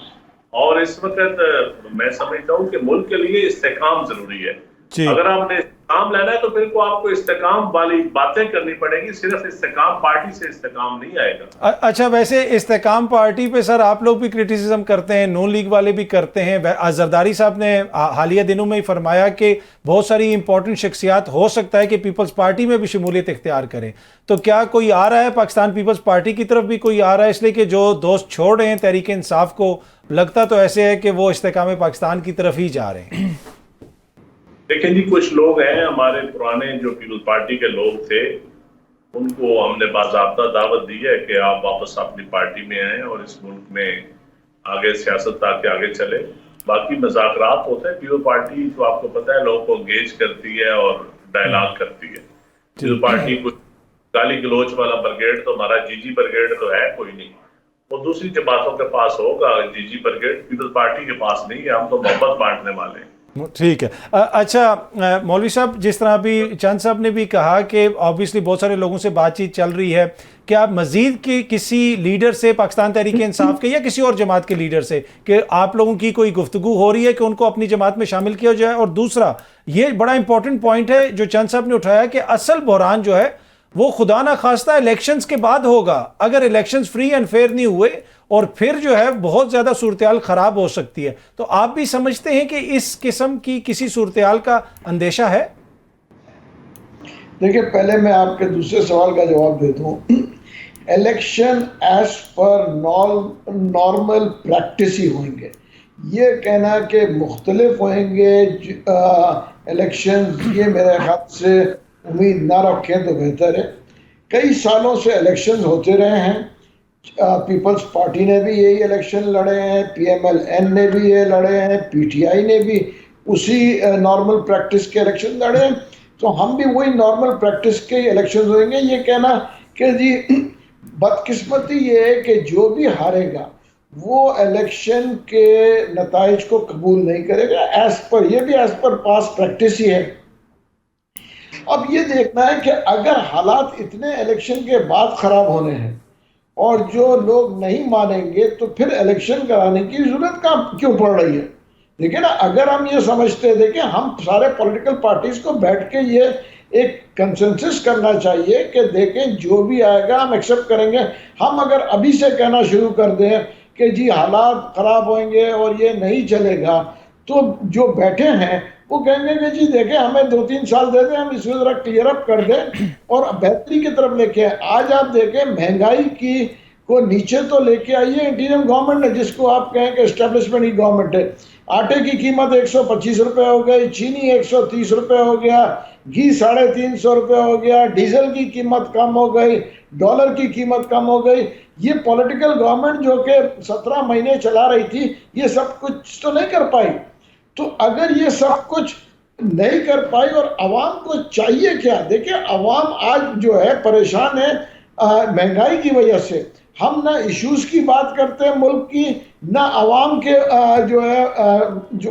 और इस वक्त मैं समझता हूँ कि मुल्क के लिए इस्तेकाम जरूरी है। अगर आपने इस्तेकाम लेना है तो फिर को आपको इस्तेकाम वाली बातें करनी पड़ेगी, सिर्फ इस्तेकाम पार्टी से इस्तेकाम नहीं आएगा। अच्छा, वैसे इस्तेकाम पार्टी पे सर आप लोग भी क्रिटिसिज्म करते हैं, नून लीग वाले भी करते हैं। जरदारी साहब ने हालिया दिनों में ही फरमाया कि बहुत सारी इंपॉर्टेंट शख्सियात हो सकता है कि पीपल्स पार्टी में भी शमूलियत इख्तियार करें। तो क्या कोई आ रहा है पाकिस्तान पीपल्स पार्टी की तरफ भी कोई आ रहा है? इसलिए कि जो दोस्त छोड़ रहे हैं तहरीक इंसाफ को, लगता तो ऐसे है कि वो इस्तेकाम पाकिस्तान की तरफ ही जा रहे हैं। देखिए जी, कुछ लोग हैं हमारे पुराने जो पीपल्स पार्टी के लोग थे, उनको हमने बाज़ाब्ता दावत दी है कि आप वापस अपनी पार्टी में आएँ और इस मुल्क में आगे सियासत ताकि आगे चले। बाकी मज़ाकरात होते हैं। पीपल्स पार्टी तो आपको पता है लोगों को एंगेज करती है और डायलॉग करती है। पीपल्स पार्टी को गाली गलोच वाला ब्रिगेड तो हमारा जीजी ब्रिगेड तो है कोई नहीं, वो दूसरी जमातों के पास होगा। जीजी ब्रिगेड पीपल्स पार्टी के पास नहीं है, हम तो मोहब्बत बांटने वाले हैं। ठीक है। अच्छा मौलवी साहब, जिस तरह अभी चंद साहब ने भी कहा कि ऑब्वियसली बहुत सारे लोगों से बातचीत चल रही है, क्या आप मजीद की किसी लीडर से, पाकिस्तान तहरीक इंसाफ के या किसी और जमात के लीडर से, कि आप लोगों की कोई गुफ्तगू हो रही है कि उनको अपनी जमात में शामिल किया जाए? और दूसरा, ये बड़ा इंपॉर्टेंट पॉइंट है जो चंद साहब ने उठाया कि असल बहरान जो है वो खुदा ना खास्ता इलेक्शंस के बाद होगा। अगर इलेक्शंस फ्री एंड फेयर नहीं हुए और फिर जो है बहुत ज्यादा सूरत-ए-हाल खराब हो सकती है। तो आप भी समझते हैं कि इस किस्म की किसी सूरत-ए-हाल का अंदेशा है? देखिए, पहले मैं आपके दूसरे सवाल का जवाब देता हूँ। Election as per normal practice ही होंगे। ये कहना कि मुख्तलिफ होंगे इलेक्शन, ये मेरे ख्याल से उम्मीद ना रखें तो बेहतर है। कई सालों से इलेक्शंस होते रहे हैं। पीपल्स पार्टी ने भी यही इलेक्शन लड़े हैं, PMLN ने भी ये लड़े हैं, PTI ने भी उसी नॉर्मल प्रैक्टिस के इलेक्शन लड़े हैं। तो हम भी वही नॉर्मल प्रैक्टिस के इलेक्शन होंगे। ये कहना कि जी बदकिस्मती ये है कि जो भी हारेगा वो इलेक्शन के नताइज को कबूल नहीं करेगा, एज पर, ये भी एज पर पास प्रैक्टिस ही है। अब ये देखना है कि अगर हालात इतने इलेक्शन के बाद ख़राब होने हैं और जो लोग नहीं मानेंगे तो फिर इलेक्शन कराने की ज़रूरत क्यों पड़ रही है? देखिए ना, अगर हम ये समझते हैं, देखिए हम सारे पॉलिटिकल पार्टीज़ को बैठ के ये एक कंसेंसस करना चाहिए कि देखें जो भी आएगा हम एक्सेप्ट करेंगे। हम अगर अभी से कहना शुरू कर दें कि जी हालात ख़राब होंगे और ये नहीं चलेगा, तो जो बैठे हैं वो कहेंगे कि जी देखें हमें 2-3 साल दे दें, हम इसको ज़रा क्लियर अप कर दें और बेहतरी की तरफ लेके आए। आज आप देखें महंगाई की को नीचे तो लेके आई है इंटीरियम गवर्नमेंट ने, जिसको आप कहें कि एस्टेब्लिशमेंट ही गवर्नमेंट है। आटे की कीमत 125 रुपये हो गई, चीनी 130 रुपये हो गया, घी 350 रुपये हो गया, डीजल की कीमत कम हो गई, डॉलर की कीमत कम हो गई। ये पॉलिटिकल गवर्नमेंट जो कि 17 महीने चला रही थी, ये सब कुछ तो नहीं कर पाई। तो अगर ये सब कुछ नहीं कर पाई और आवाम को चाहिए क्या? देखिए, आवाम आज जो है परेशान है महंगाई की वजह से। हम ना इश्यूज की बात करते हैं मुल्क की, ना आवाम के जो है जो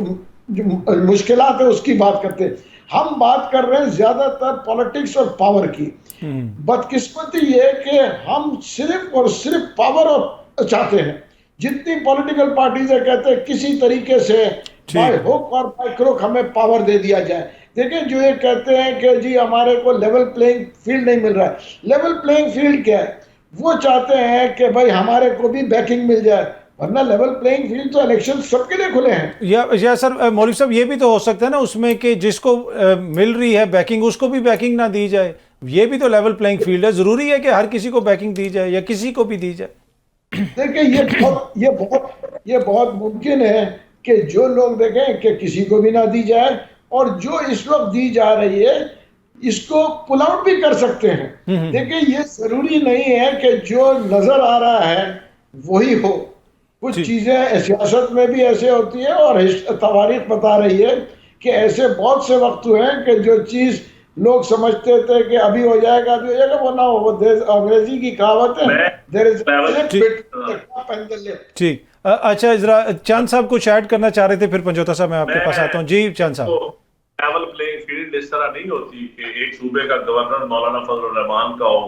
मुश्किलात है उसकी बात करते हैं। हम बात कर रहे हैं ज्यादातर पॉलिटिक्स और पावर की। बदकिस्मती ये कि हम सिर्फ और सिर्फ पावर और चाहते हैं। जितनी पॉलिटिकल पार्टीज है कहते हैं किसी तरीके से बाय हुक और बाय क्रुक हमें पावर दे दिया जाए। देखिए, जो ये कहते हैं कि जी हमारे को लेवल प्लेइंग फील्ड नहीं मिल रहा है, लेवल प्लेइंग फील्ड क्या है? वो चाहते हैं कि भाई हमारे को भी बैकिंग मिल जाए, वरना लेवल प्लेइंग फील्ड तो इलेक्शन सबके लिए खुले हैं। या सर मौलवी साहब, ये भी तो हो सकता है ना उसमें कि जिसको मिल रही है बैकिंग बहुत भी बैकिंग ना दी जाए। ये भी तो लेवल प्लेइंग फील्ड है। जरूरी है कि हर किसी को बैकिंग दी जाए या किसी को भी दी जाए? देखिए, ये बहुत मुमकिन है कि जो लोग देखें कि किसी को भी ना दी जाए, और जो इस वक्त दी जा रही है इसको पुल आउट भी कर सकते हैं। देखिए, ये जरूरी नहीं है कि जो नजर आ रहा है वही हो। कुछ चीजें सियासत में भी ऐसे होती है और तवारीख बता रही है कि ऐसे बहुत से वक्त हुए हैं कि जो चीज लोग समझते थे कि अभी हो जाएगा वो ना हो। वो अंग्रेजी की कहावत है, देयर इज ठीक। अच्छा, जरा चांद साहब कुछ ऐड करना चाह रहे थे, फिर पंजोता साहब मैं आपके पास आता हूँ। जी चांद साहब। लेवल प्लेइंग फील्ड इस तरह नहीं होती कि एक सूबे का गवर्नर मौलाना फजल रहमान का हो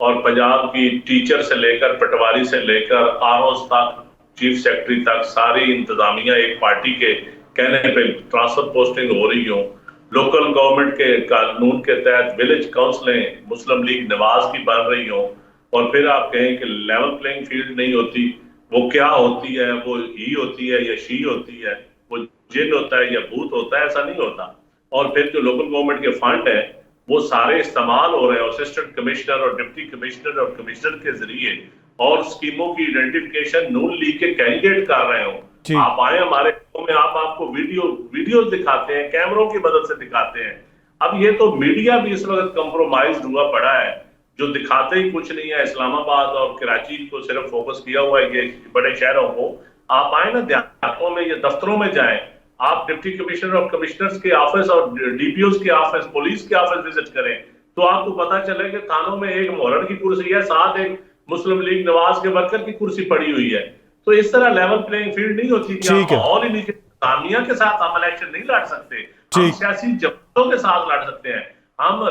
और पंजाब की टीचर से लेकर पटवारी से लेकर आरओज तक, चीफ सेक्रेटरी तक सारी इंतजामिया एक पार्टी के कहने पे ट्रांसफर पोस्टिंग हो रही हो। लोकल गवर्नमेंट के कानून के तहत विलेज काउंसिलें मुस्लिम लीग नवाज की बन रही हो, और फिर आप कहें कि लेवल प्लेइंग फील्ड नहीं होती। वो क्या होती है? वो ही होती है या शी होती है? वो जिन होता है या भूत होता है? ऐसा नहीं होता। और फिर जो लोकल गवर्नमेंट के फंड है वो सारे इस्तेमाल हो रहे हैं असिस्टेंट कमिश्नर और डिप्टी कमिश्नर और कमिश्नर के जरिए, और स्कीमों की आइडेंटिफिकेशन नून लीग के कैंडिडेट कर रहे हो। आप आए हमारे में, आप आपको वीडियो दिखाते हैं, कैमरों की मदद से दिखाते हैं। अब ये तो मीडिया भी इस वक्त कंप्रोमाइज हुआ पड़ा है, जो दिखाते ही कुछ नहीं है। इस्लामाबाद और कराची को सिर्फ फोकस किया हुआ है, ये बड़े शहरों को। आप आए ना देहातों में या दफ्तरों में जाएं, आप डिप्टी कमिश्नर और कमिश्नर्स के ऑफिस और डीपीओ के ऑफिस, पुलिस के ऑफिस विजिट करें तो आपको पता चले कि थानों में एक मोहर की कुर्सी है, साथ एक मुस्लिम लीग नवाज के वर्कर की कुर्सी पड़ी हुई है। तो इस तरह लेवल प्लेइंग फील्ड नहीं होती कि आप माहौल ही नीचे सामिया के साथ हम इलेक्शन नहीं लड़ सकते। हम सियासी जमातों के साथ लड़ सकते हैं। हम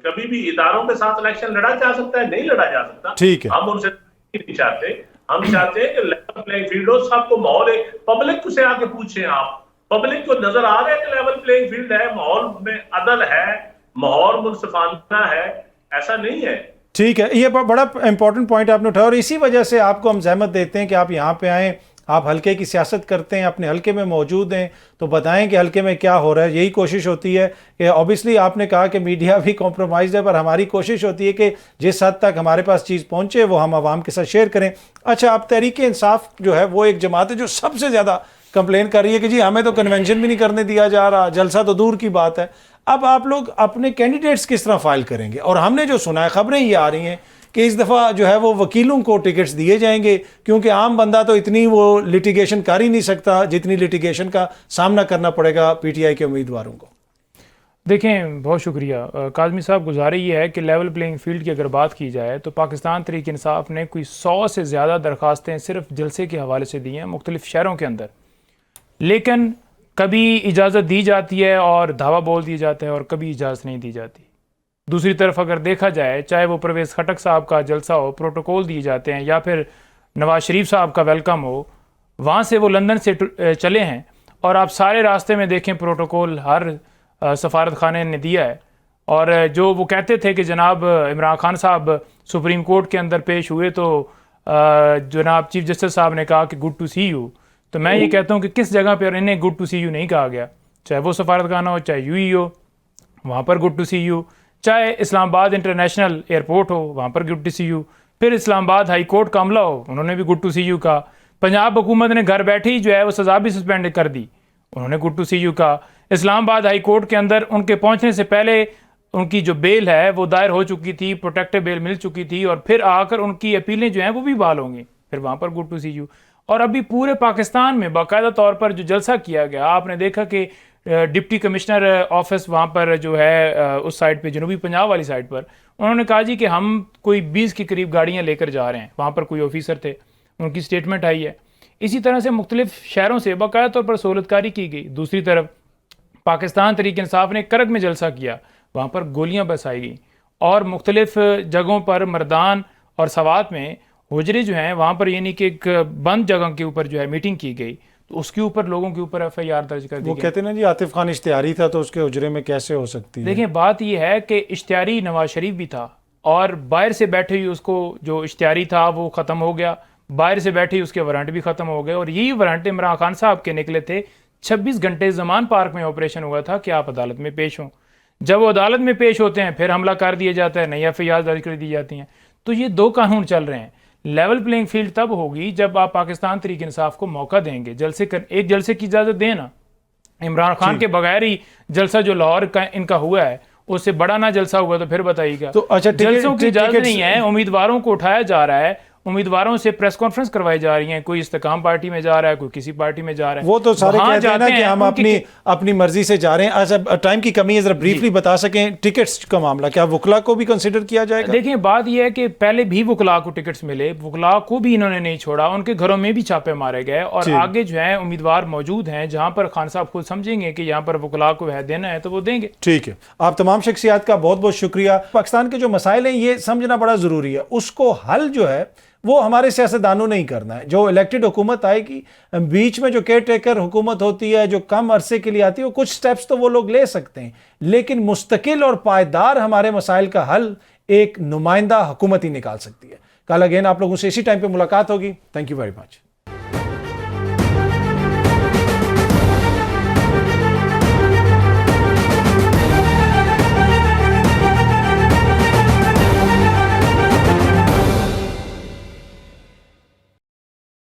कभी भी इदारों के साथ इलेक्शन लड़ा जा सकता है? नहीं लड़ा जा सकता। ठीक है, हम उनसे नहीं चाहते। हम चाहते हैं कि लेवल प्लेइंग फील्ड हो, सबको माहौल है। पब्लिक से आके पूछें, आप पब्लिक को नजर आ रहा है कि लेवल प्लेइंग फील्ड है, माहौल में अदल है, माहौल मुनसिफाना है? ऐसा नहीं है। ठीक है, ये बड़ा इंपॉर्टेंट पॉइंट आपने उठाया और इसी वजह से आपको हम जहमत देते हैं कि आप यहाँ पे आएँ, आप हल्के की सियासत करते हैं, अपने हल्के में मौजूद हैं, तो बताएं कि हल्के में क्या हो रहा है। यही कोशिश होती है कि ऑब्वियसली आपने कहा कि मीडिया भी कॉम्प्रोमाइज़ है, पर हमारी कोशिश होती है कि जिस हद तक हमारे पास चीज़ पहुँचे वो हम आवाम के साथ शेयर करें। अच्छा, अब तहरीक इंसाफ जो है वो एक जमात है जो सबसे ज़्यादा कंप्लेन कर रही है कि जी हमें तो कन्वेंशन भी नहीं करने दिया जा रहा, जलसा तो दूर की बात है। अब आप लोग अपने कैंडिडेट्स किस तरह फाइल करेंगे? और हमने जो सुना है, खबरें ये आ रही हैं कि इस दफ़ा जो है वो वकीलों को टिकट्स दिए जाएंगे, क्योंकि आम बंदा तो इतनी वो लिटिगेशन कर ही नहीं सकता जितनी लिटिगेशन का सामना करना पड़ेगा पीटीआई के उम्मीदवारों को। देखें, बहुत शुक्रिया काज़मी साहब। गुजारिश ये है कि लेवल प्लेइंग फील्ड की अगर बात की जाए तो पाकिस्तान तहरीक इंसाफ ने कोई 100 से ज़्यादा दरख्वास्तें सिर्फ जलसे के हवाले से दी हैं मुख्तलिफ शहरों के अंदर, लेकिन कभी इजाज़त दी जाती है और धावा बोल दिए जाते हैं और कभी इजाज़त नहीं दी जाती। दूसरी तरफ अगर देखा जाए, चाहे वो परवेज़ खटक साहब का जलसा हो, प्रोटोकॉल दिए जाते हैं, या फिर नवाज शरीफ साहब का वेलकम हो, वहाँ से वो लंदन से चले हैं और आप सारे रास्ते में देखें प्रोटोकॉल हर सफारत खाने ने दिया है। और जो वो कहते थे कि जनाब इमरान खान साहब सुप्रीम कोर्ट के अंदर पेश हुए तो जनाब चीफ जस्टिस साहब ने कहा कि गुड टू सी यू, तो मैं ये कहता हूँ कि किस जगह पर इन्हें गुड टू सी यू नहीं कहा गया? चाहे वो सफारत खाना हो, चाहे यूई हो, वहाँ पर गुड टू सी यू, चाहे इस्लामाबाद इंटरनेशनल एयरपोर्ट हो, वहाँ पर गुड टू सी यू, फिर इस्लामाबाद हाई कोर्ट का हमला हो, उन्होंने भी गुड टू सी यू कहा। पंजाब हुकूमत ने घर बैठे ही जो है वो सज़ा भी सस्पेंड कर दी, उन्होंने गुड टू सी यू कहा। इस्लामाबाद हाई कोर्ट के अंदर उनके पहुंचने से पहले उनकी जो बेल है वो दायर हो चुकी थी, प्रोटेक्टिव बेल मिल चुकी थी, और फिर आकर उनकी अपीलें जो हैं वो भी बहाल होंगी, फिर वहाँ पर गुड टू सी यू। और अभी पूरे पाकिस्तान में बाकायदा तौर पर जो जलसा किया गया, आपने देखा कि डिप्टी कमिश्नर ऑफिस वहाँ पर जो है उस साइड पे, जनूबी पंजाब वाली साइड पर, उन्होंने कहा जी कि हम कोई 20 के करीब गाड़ियाँ लेकर जा रहे हैं, वहाँ पर कोई ऑफिसर थे, उनकी स्टेटमेंट आई है। इसी तरह से मुख्तलिफ शहरों से बाकायदा तौर पर सहूलतकारी की गई। दूसरी तरफ पाकिस्तान तहरीक इंसाफ ने करक में जलसा किया, वहाँ पर गोलियाँ बरसाई गई, और मुख्तलिफ जगहों पर मर्दान और सवात में हुजरे जो हैं वहाँ पर यानी कि एक बंद जगह के ऊपर जो है मीटिंग की गई, तो उसके ऊपर लोगों के ऊपर FIR दर्ज कर दी। वो कहते हैं ना जी आतिफ खान इश्तिहारी था तो उसके हुजरे में कैसे हो सकती है। देखिए बात यह है कि इश्तिहारी नवाज शरीफ भी था, और बाहर से बैठे हुए उसको जो इश्तिहारी था वो ख़त्म हो गया, बाहर से बैठे उसके वारंट भी ख़त्म हो गए, और यही वारंट इमरान खान साहब के निकले थे। 26 घंटे ज़मान पार्क में ऑपरेशन हुआ था कि आप अदालत में पेश हों। जब वो अदालत में पेश होते हैं फिर हमला कर दिया जाता है, नई FIR दर्ज कर दी जाती हैं। तो ये दो कानून चल रहे हैं। लेवल प्लेइंग फील्ड तब होगी जब आप पाकिस्तान तहरीक इंसाफ को मौका देंगे, एक जलसे की इजाज़त दें ना। इमरान खान के बगैर ही जलसा जो लाहौर का इनका हुआ है उससे बड़ा ना जलसा हुआ तो फिर बताइएगा। तो अच्छा, जलसों की इजाज़त नहीं है, उम्मीदवारों को उठाया जा रहा है, उम्मीदवारों से प्रेस कॉन्फ्रेंस करवाई जा रही है, कोई इस्तेकाम पार्टी में जा रहा है, कोई किसी पार्टी में जा रहा है। वो तो सारे वहाँ कहते हैं ना जाते कि हैं, हम अपनी मर्जी से जा रहे हैं। अच्छा, टाइम की कमी है, जरा ब्रीफली बता सकें टिकट्स का मामला, क्या वकला को भी कंसिडर किया जाएगा? देखिए बात यह है कि पहले भी वकला को टिकट्स मिले, वकला को भी इन्होंने नहीं छोड़ा, उनके घरों में भी छापे मारे गए, और आगे जो है उम्मीदवार मौजूद हैं, जहां पर खान साहब खुद समझेंगे कि यहाँ पर वकला को वह देना है तो वो देंगे। ठीक है, आप तमाम शख्सियात का बहुत बहुत शुक्रिया। पाकिस्तान के जो मसाइल हैं ये समझना बड़ा ज़रूरी है, उसको हल जो है वो हमारे सियासतदानों ने ही करना है। जो इलेक्टेड हुकूमत आएगी, बीच में जो केयर टेकर हुकूमत होती है जो कम अरसे के लिए आती है, वो कुछ स्टेप्स तो वो लोग ले सकते हैं, लेकिन मुस्तकिल और पायदार हमारे मसाइल का हल एक नुमाइंदा हुकूमत ही निकाल सकती है। कल अगेन आप लोगों से इसी टाइम पे मुलाकात होगी। Thank you very much.